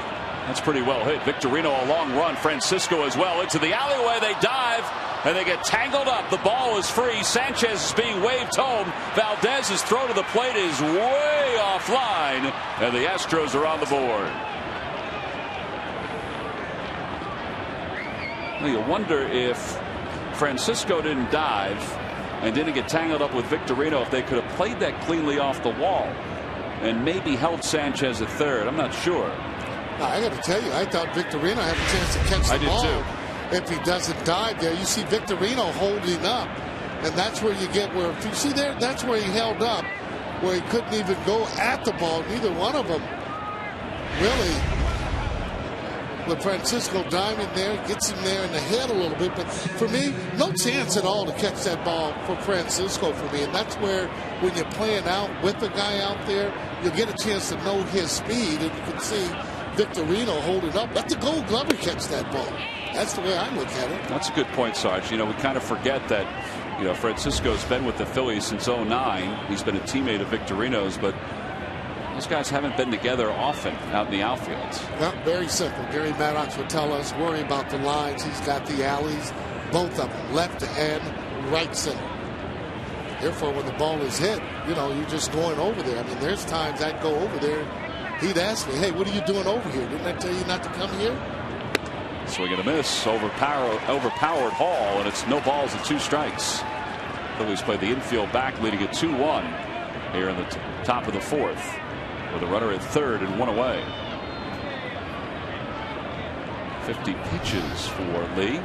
That's pretty well hit. Victorino a long run. Francisco as well into the alleyway. They dive. And they get tangled up. The ball is free. Sanchez is being waved home. Valdez's throw to the plate is way offline. And the Astros are on the board. Well, you wonder if Francisco didn't dive and didn't get tangled up with Victorino, if they could have played that cleanly off the wall and maybe held Sanchez at third. I'm not sure. I got to tell you, I thought Victorino had a chance to catch the ball. I did too. If he doesn't dive there, you see Victorino holding up, and that's where you get where, if you see there, that's where he held up, where he couldn't even go at the ball. Neither one of them really. With Francisco diving there, gets him there in the head a little bit, but for me, no chance at all to catch that ball for Francisco for me. And that's where, when you're playing out with the guy out there, you get a chance to know his speed, and you can see Victorino holding up. Let the Gold Glover catch that ball. That's the way I look at it. That's a good point, Sarge. You know, we kind of forget that, you know, Francisco's been with the Phillies since 2009. He's been a teammate of Victorino's, but those guys haven't been together often out in the outfield. Well, very simple. Gary Maddox would tell us, worry about the lines. He's got the alleys, both of them, left and right center. Therefore, when the ball is hit, you know, you're just going over there. I mean, there's times I'd go over there. He'd ask me, hey, what are you doing over here? Didn't I tell you not to come here? Swing and a miss. Overpowered Hall, and it's no balls and 2 strikes. Phillies play the infield back, leading it 2-1 here in the top of the 4th, with a runner at third and 1 away. 50 pitches for Lee,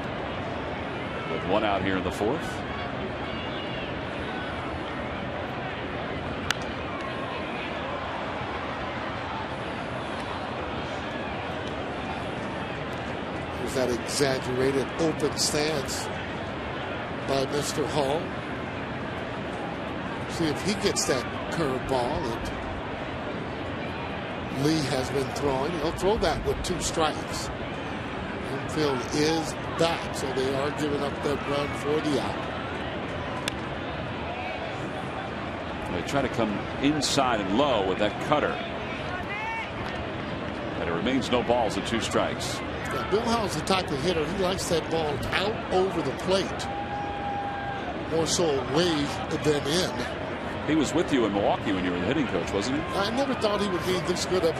with 1 out here in the 4th. That exaggerated open stance by Mr. Hall. See if he gets that curveball that Lee has been throwing. He'll throw that with 2 strikes. Infield is back, so they are giving up that run for the out. They try to come inside and low with that cutter. And it remains no balls and 2 strikes. Yeah, Bill Howell's the type of hitter. He likes that ball out over the plate, more so away than in. He was with you in Milwaukee when you were the hitting coach, wasn't he? I never thought he would be this good of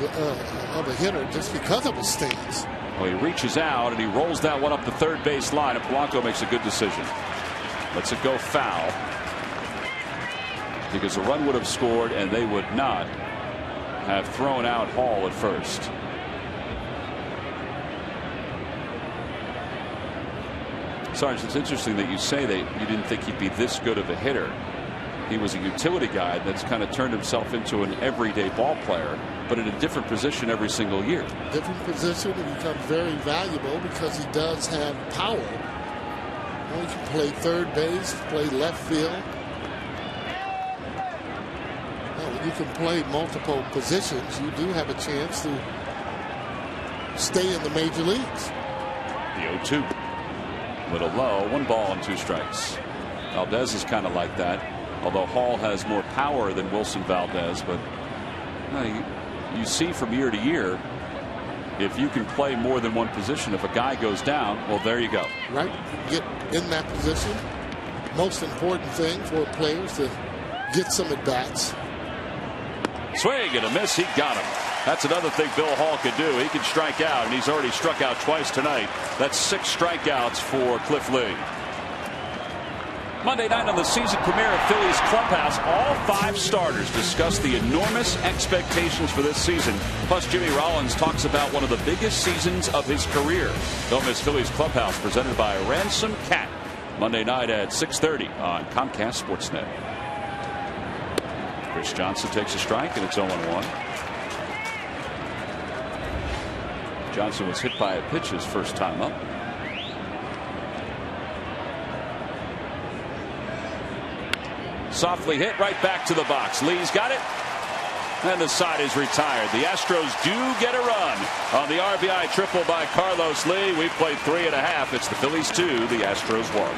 a hitter just because of his stance. Well, he reaches out and he rolls that one up the third base line, and Polanco makes a good decision. Lets it go foul because a run would have scored and they would not have thrown out Hall at first. Sarge, it's interesting that you say that you didn't think he'd be this good of a hitter. He was a utility guy that's kind of turned himself into an everyday ball player, but in a different position every single year. Different position, and becomes very valuable because he does have power. Well, he can play third base, play left field. Well, when you can play multiple positions, you do have a chance to stay in the major leagues. The 0-2. Little low, 1 ball and 2 strikes. Valdez is kind of like that, although Hall has more power than Wilson Valdez. But you see from year to year, if you can play more than one position, if a guy goes down, well, there you go. Right. Get in that position. Most important thing for players to get some at bats. Swing and a miss. He got him. That's another thing Bill Hall could do. He can strike out, and he's already struck out twice tonight. That's 6 strikeouts for Cliff Lee. Monday night on the season premiere of Phillies Clubhouse, all 5 starters discuss the enormous expectations for this season. Plus, Jimmy Rollins talks about one of the biggest seasons of his career. Don't miss Phillies Clubhouse, presented by Ransom Cat. Monday night at 6:30 on Comcast Sportsnet. Chris Johnson takes a strike, and it's 0-1. Johnson was hit by a pitch his first time up. Softly hit right back to the box. Lee's got it. And the side is retired. The Astros do get a run on the RBI triple by Carlos Lee. We've played 3.5. It's the Phillies 2, the Astros 1.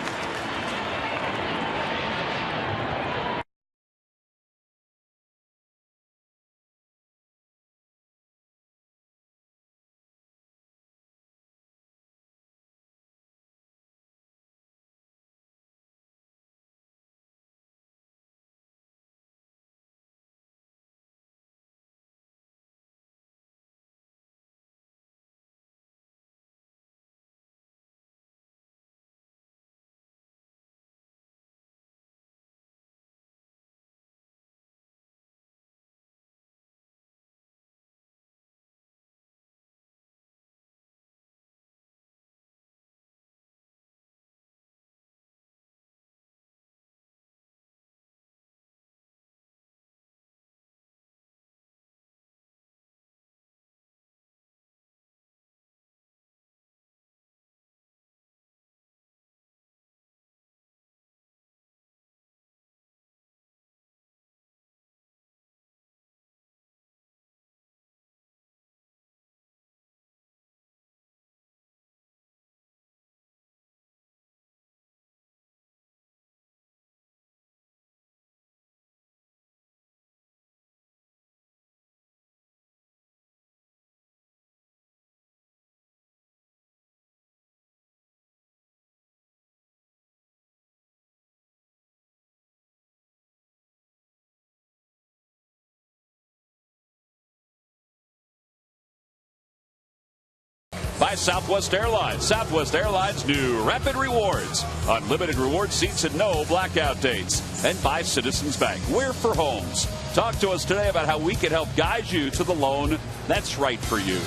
By Southwest Airlines. Southwest Airlines new Rapid Rewards. Unlimited reward seats and no blackout dates. And by Citizens Bank. We're for homes. Talk to us today about how we can help guide you to the loan that's right for you.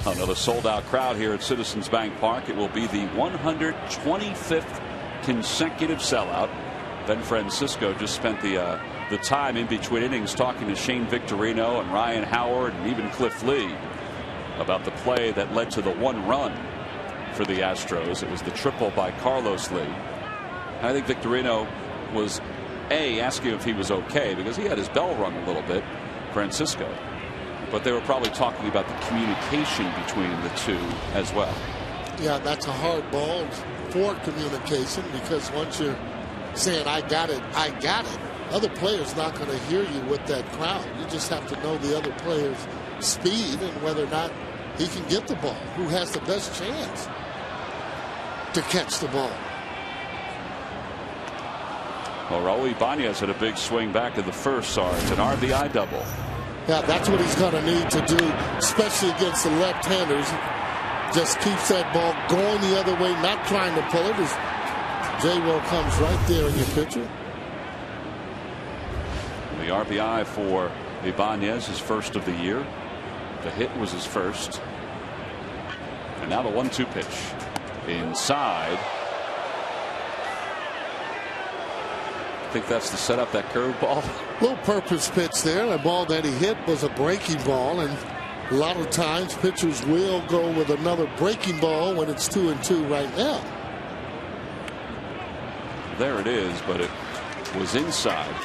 Another sold-out crowd here at Citizens Bank Park. It will be the 125th consecutive sellout. Ben Francisco just spent the time in between innings talking to Shane Victorino and Ryan Howard and even Cliff Lee about the play that led to the 1 run for the Astros. It was the triple by Carlos Lee. I think Victorino was asking if he was okay because he had his bell rung a little bit, Francisco, but they were probably talking about the communication between the two as well. Yeah, that's a hard ball for communication, because once you're saying I got it, other players not going to hear you with that crowd. You just have to know the other player's speed and whether or not he can get the ball, who has the best chance to catch the ball. Well, Raul Ibanez had a big swing back in the first, Sarge, an RBI double. Yeah, that's what he's going to need to do, especially against the left-handers. Just keeps that ball going the other way, not trying to pull it, as J-Roll comes right there in your pitcher. The RBI for Ibanez, his first of the year. The hit was his first. And now the 1-2 pitch. Inside. I think that's to set up that curveball. Little purpose pitch there. The ball that he hit was a breaking ball, and a lot of times pitchers will go with another breaking ball when it's 2-2 right now. There it is, but it was inside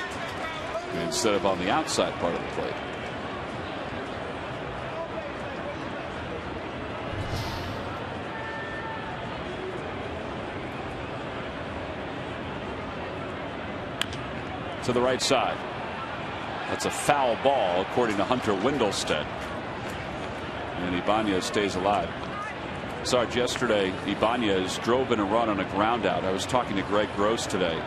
instead of on the outside part of the plate. To the right side. That's a foul ball, according to Hunter Wendelstedt. And Ibanez stays alive. Sarge, yesterday, Ibanez drove in a run on a ground out. I was talking to Greg Gross today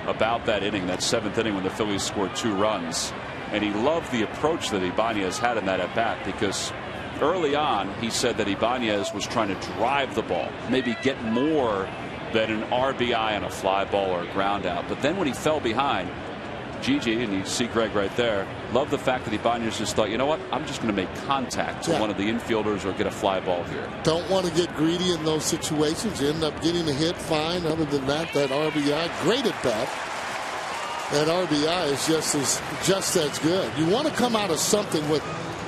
about that inning, that 7th inning when the Phillies scored 2 runs. And he loved the approach that Ibanez had in that at bat, because early on he said that Ibanez was trying to drive the ball, maybe get more than an RBI on a fly ball or a ground out. But then when he fell behind, Gigi, and you see Greg right there, loved the fact that Ibanez just thought, you know what, I'm just going to make contact to one of the infielders or get a fly ball here. Don't want to get greedy in those situations. You end up getting a hit, fine. Other than that, that RBI, great at bat. That RBI is just as good. You want to come out of something with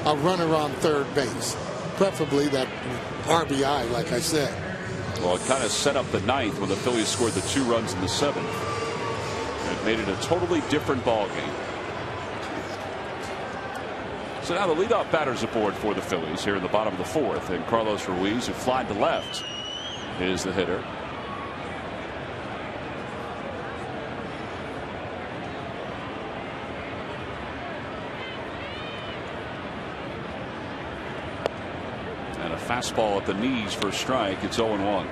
a runner on third base, preferably that RBI, like I said. Well, it kind of set up the 9th when the Phillies scored the 2 runs in the 7th. It made it a totally different ball game. So now the leadoff batters aboard for the Phillies here in the bottom of the 4th, and Carlos Ruiz, who flied to left, is the hitter. And a fastball at the knees for a strike. It's 0-1.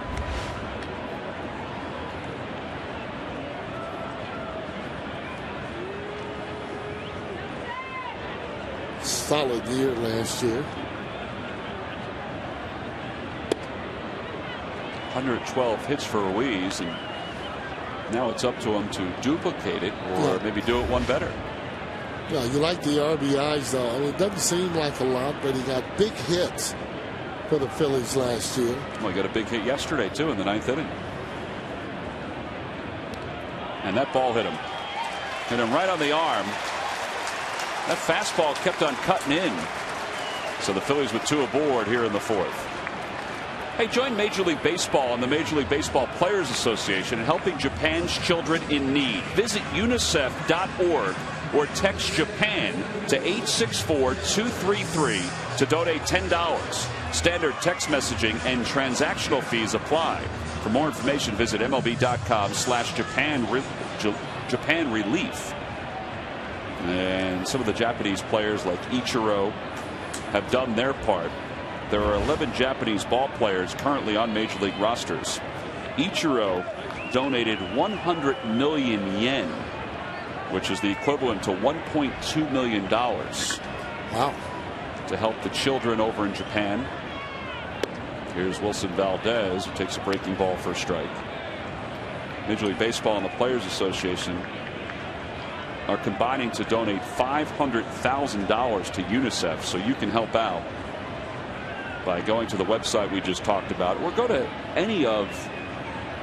Solid year last year. 112 hits for Ruiz, and now it's up to him to duplicate it or maybe do it one better. Yeah, you like the RBIs though. I mean, it doesn't seem like a lot, but he got big hits for the Phillies last year. Well, he got a big hit yesterday too in the 9th inning, and that ball hit him right on the arm. That fastball kept on cutting in. So the Phillies with 2 aboard here in the 4th. Hey, join Major League Baseball and the Major League Baseball Players Association in helping Japan's children in need. Visit unicef.org or text Japan to 864-233 to donate $10. Standard text messaging and transactional fees apply. For more information, visit MLB.com/Japan Relief. And some of the Japanese players like Ichiro have done their part. There are 11 Japanese ball players currently on Major League rosters. Ichiro donated 100 million yen, which is the equivalent to $1.2 million. Wow. To help the children over in Japan. Here's Wilson Valdez, who takes a breaking ball for a strike. Major League Baseball and the Players Association are combining to donate $500,000 to UNICEF, so you can help out by going to the website we just talked about, or go to any of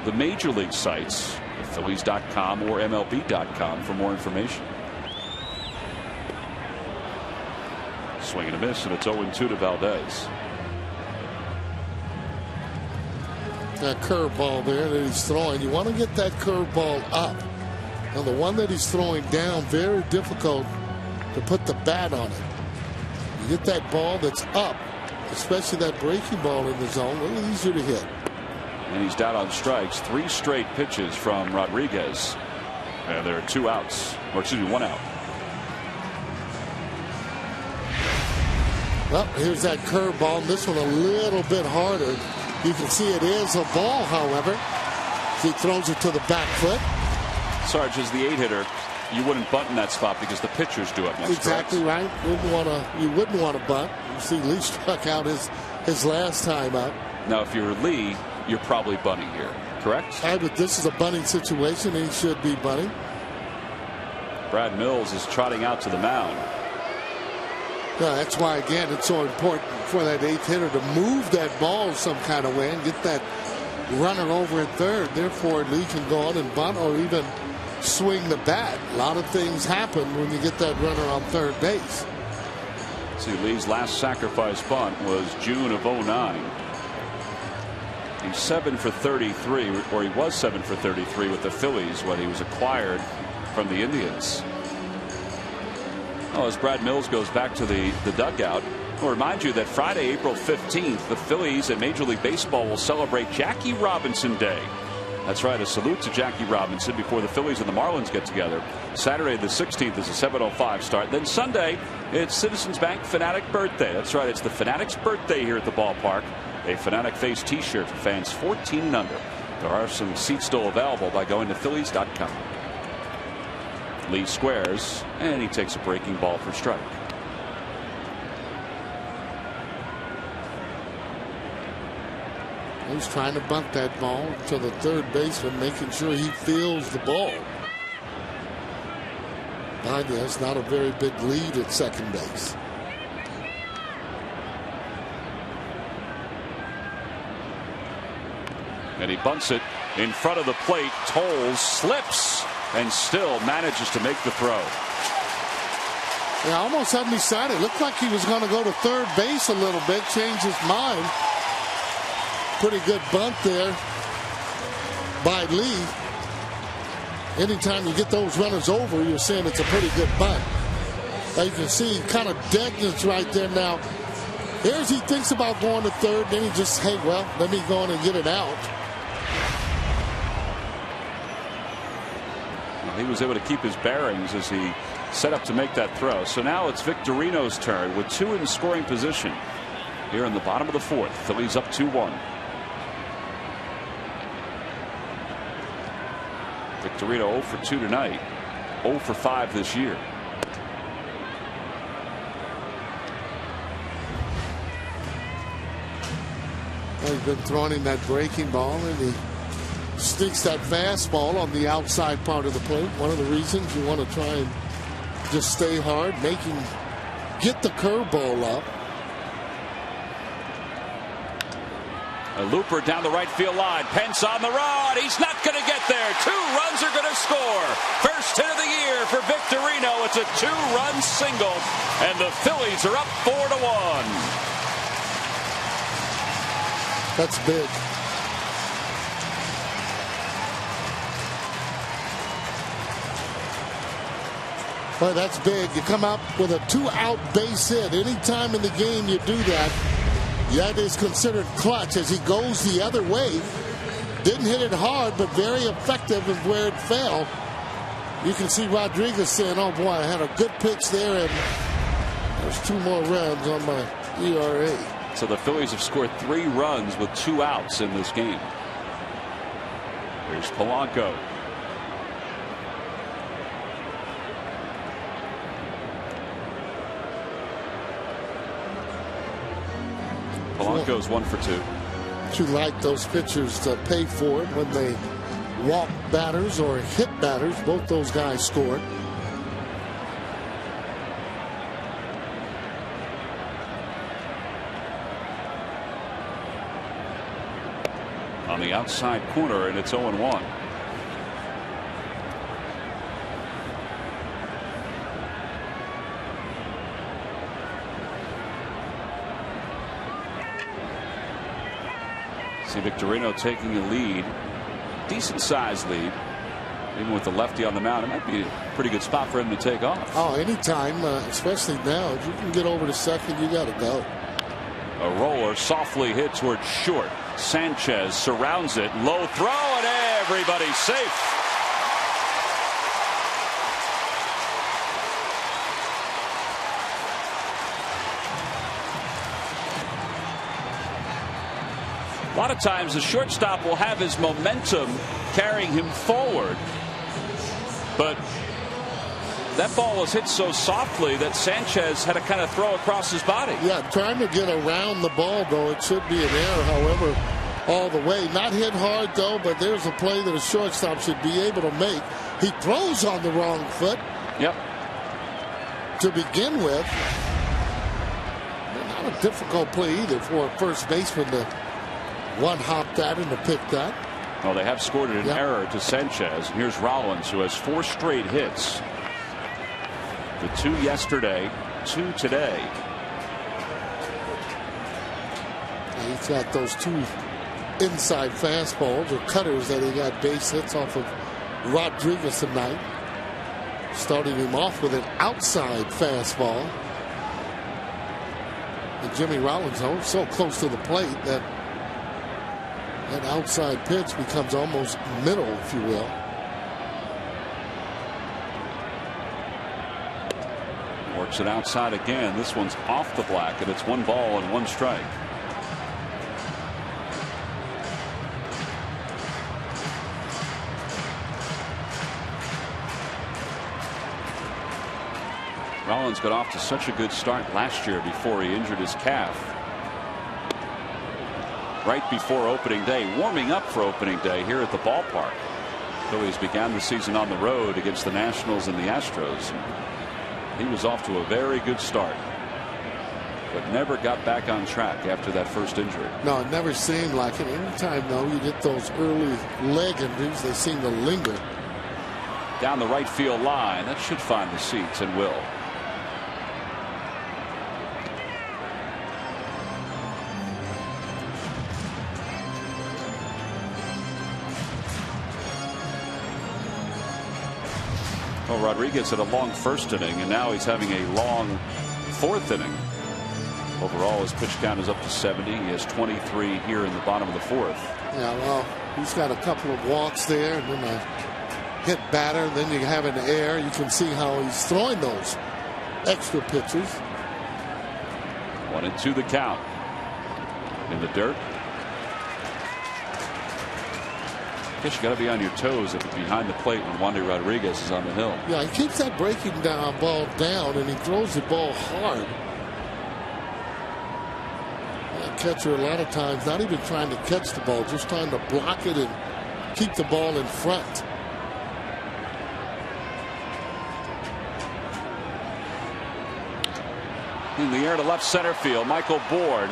the major league sites, Phillies.com or MLB.com, for more information. Swing and a miss, and it's 0-2 to Valdez. That curveball there that he's throwing, you want to get that curveball up. Now the one that he's throwing down, very difficult to put the bat on it. You get that ball that's up, especially that breaking ball in the zone, a little easier to hit. And he's down on strikes. 3 straight pitches from Rodriguez. And there are 2 outs, or excuse me, 1 out. Well, here's that curveball, and this one a little bit harder. You can see it is a ball, however. He throws it to the back foot. Sarge, as the 8-hitter, you wouldn't bunt in that spot because the pitchers do it next. Exactly right. You wouldn't want to bunt. You see Lee struck out his last time out. Now, if you're Lee, you're probably bunting here, correct? But this is a bunting situation, and he should be bunting. Brad Mills is trotting out to the mound. Yeah, that's why, again, it's so important for that 8th hitter to move that ball some kind of way and get that runner over at third. Therefore, Lee can go on and bunt or even swing the bat. A lot of things happen when you get that runner on third base. See, Lee's last sacrifice bunt was June of 2009. He's 7 for 33, or he was 7 for 33 with the Phillies when he was acquired from the Indians. Well, as Brad Mills goes back to the dugout, I'll remind you that Friday, April 15th, the Phillies and Major League Baseball will celebrate Jackie Robinson Day. That's right, a salute to Jackie Robinson before the Phillies and the Marlins get together. Saturday the 16th is a 7:05 start. Then Sunday, it's Citizens Bank Fanatic Birthday. That's right, it's the Fanatic's birthday here at the ballpark. A Fanatic Face t-shirt for fans 14 and under. There are some seats still available by going to Phillies.com. Lee squares, and he takes a breaking ball for strike. He's trying to bunt that ball to the third baseman, making sure he feels the ball. Mind you, that's not a very big lead at second base. And he bunts it in front of the plate. Tolles slips and still manages to make the throw. Yeah, almost had me decided. Looked like he was going to go to third base a little bit, change his mind. Pretty good bunt there by Lee. Anytime you get those runners over, you're saying it's a pretty good bunt. Now you can see kind of deadness right there now. Here's he thinks about going to third, then he just, hey, well, let me go in and get it out. Well, he was able to keep his bearings as he set up to make that throw. So now it's Victorino's turn with 2 in scoring position here in the bottom of the 4th. Phillies up 2-1. Victorino 0 for 2 tonight, 0 for 5 this year. He's been throwing in that breaking ball, and he sticks that fastball on the outside part of the plate. One of the reasons you want to try and just stay hard, make him get the curveball up. A looper down the right field line. Pence on the run. He's not going to get there. 2 runs are going to score. First hit of the year for Victorino. It's a 2-run single, and the Phillies are up 4-1. That's big. Boy, that's big. You come out with a 2-out base hit. Anytime in the game you do that, that is considered clutch as he goes the other way. Didn't hit it hard, but very effective of where it fell. You can see Rodriguez saying, oh boy, I had a good pitch there, and there's 2 more runs on my ERA. So the Phillies have scored 3 runs with 2 outs in this game. Here's Polanco. Polanco's 1 for 2. You like those pitchers to pay for it when they walk batters or hit batters. Both those guys scored. On the outside corner, and it's 0-1. See Victorino taking a lead, decent sized lead. Even with the lefty on the mound, it might be a pretty good spot for him to take off. Oh, anytime, especially now. If you can get over to second, you got to go. A roller softly hit towards short. Sanchez surrounds it. Low throw, and everybody's safe. A lot of times the shortstop will have his momentum carrying him forward, but that ball was hit so softly that Sanchez had to kind of throw across his body. Yeah, trying to get around the ball, though. It should be an error, however, all the way. Not hit hard, though, but there's a play that a shortstop should be able to make. He throws on the wrong foot. Yep. To begin with. Not a difficult play either for a first baseman to one-hop that and to pick that. Well, they have scored an error to Sanchez. Here's Rollins, who has 4 straight hits. The 2 yesterday, 2 today. And he's got those 2 inside fastballs or cutters that he got base hits off of Rodriguez tonight. Starting him off with an outside fastball. And Jimmy Rollins, so close to the plate that That outside pitch becomes almost middle, if you will. Works it outside again. This one's off the black, and it's 1 ball and 1 strike. Rollins got off to such a good start last year before he injured his calf. Right before opening day, warming up for opening day here at the ballpark. Phillies began the season on the road against the Nationals and the Astros. He was off to a very good start, but never got back on track after that first injury. No, it never seemed like it. Anytime, though, you get those early leg injuries, they seem to linger. Down the right field line, that should find the seats and will. Well, Rodriguez had a long first inning, and now he's having a long 4th inning. Overall, his pitch count is up to 70. He has 23 here in the bottom of the 4th. Yeah, well, he's got a couple of walks there, and then a hit batter, and then you have an error. You can see how he's throwing those extra pitches. 1-2 the count. In the dirt. Guess you got to be on your toes if it's behind the plate when Wandy Rodriguez is on the hill. Yeah, he keeps that breaking down ball down, and he throws the ball hard. That catcher a lot of times not even trying to catch the ball, just trying to block it and keep the ball in front. In the air to left center field, Michael Bourne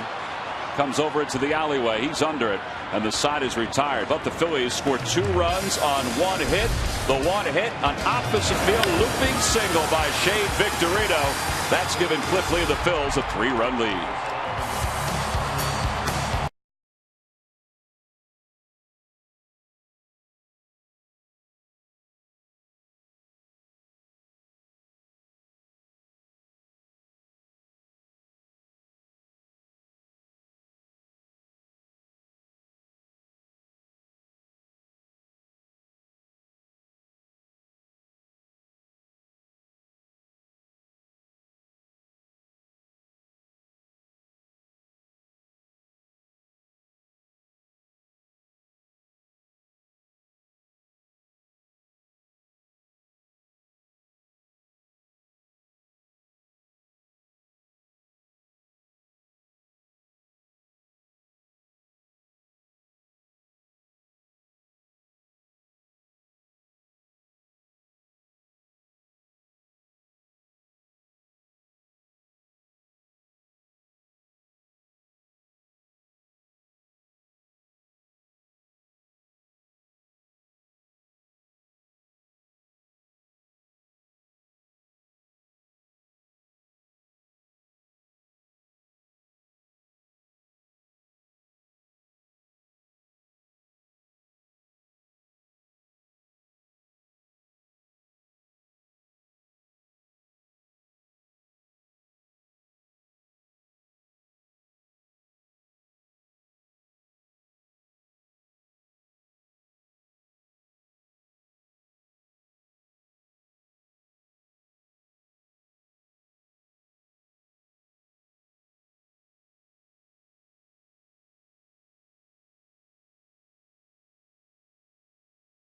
comes over into the alleyway. He's under it, and the side is retired. But the Phillies scored 2 runs on 1 hit. The 1 hit, an opposite field looping single by Shane Victorino. That's given Cliff Lee of the Phils a 3-run lead.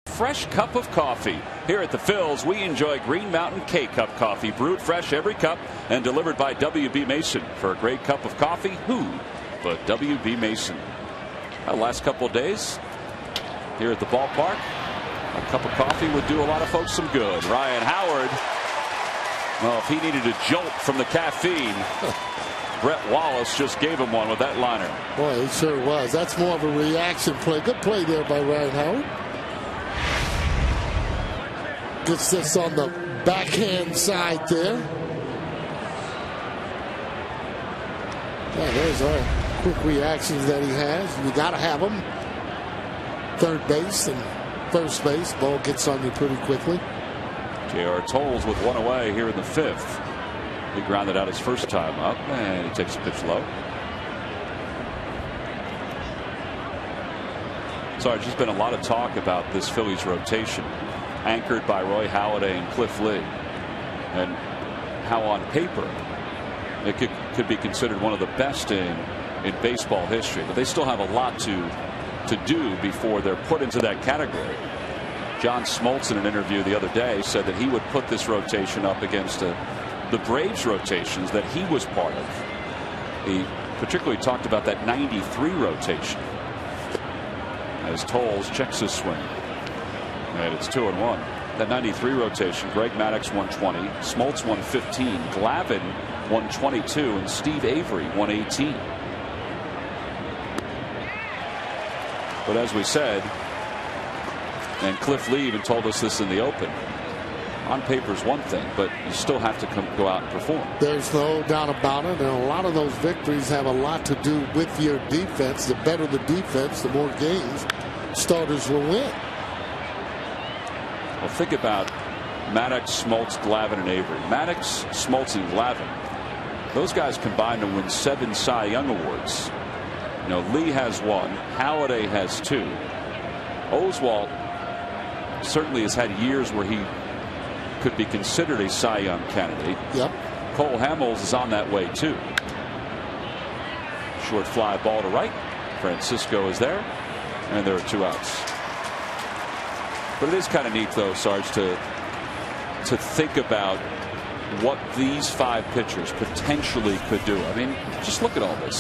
Fresh cup of coffee. Here at the Phils, we enjoy Green Mountain K-Cup coffee, brewed fresh every cup and delivered by W.B. Mason. For a great cup of coffee, who but W.B. Mason? The last couple of days here at the ballpark, a cup of coffee would do a lot of folks some good. Ryan Howard, well, if he needed a jolt from the caffeine, Brett Wallace just gave him one with that liner. Boy, it sure was. That's more of a reaction play. Good play there by Ryan Howard. Gets this on the backhand side there. Yeah, there's our quick reactions that he has. You got to have them. Third base and first base. Ball gets on you pretty quickly. J.R. Tolles with 1 away here in the 5th. He grounded out his first time up, and he takes a pitch low. Sarge, there's been a lot of talk about this Phillies rotation, anchored by Roy Halladay and Cliff Lee, and how on paper it could be considered one of the best in baseball history. But they still have a lot to do before they're put into that category. John Smoltz in an interview the other day said that he would put this rotation up against the Braves rotations that he was part of. He particularly talked about that 93 rotation. As Tolles checks his swing, and it's 2-1. That 93 rotation, Greg Maddux 120, Smoltz 115, Glavine 122, and Steve Avery 118. But as we said, and Cliff Lee even told us this in the open, on paper is one thing, but you still have to go out and perform. There's no doubt about it, and a lot of those victories have a lot to do with your defense. The better the defense, the more games starters will win. Well, think about Maddux, Smoltz, Glavine, and Avery. Maddux, Smoltz, and Glavine, those guys combined to win 7 Cy Young awards. You know, Lee has 1, Halladay has 2. Oswalt certainly has had years where he could be considered a Cy Young candidate. Yep. Cole Hamels is on that way too. Short fly ball to right. Francisco is there, and there are 2 outs. But it is kind of neat, though, Sarge, to think about what these 5 pitchers potentially could do. I mean, just look at all this.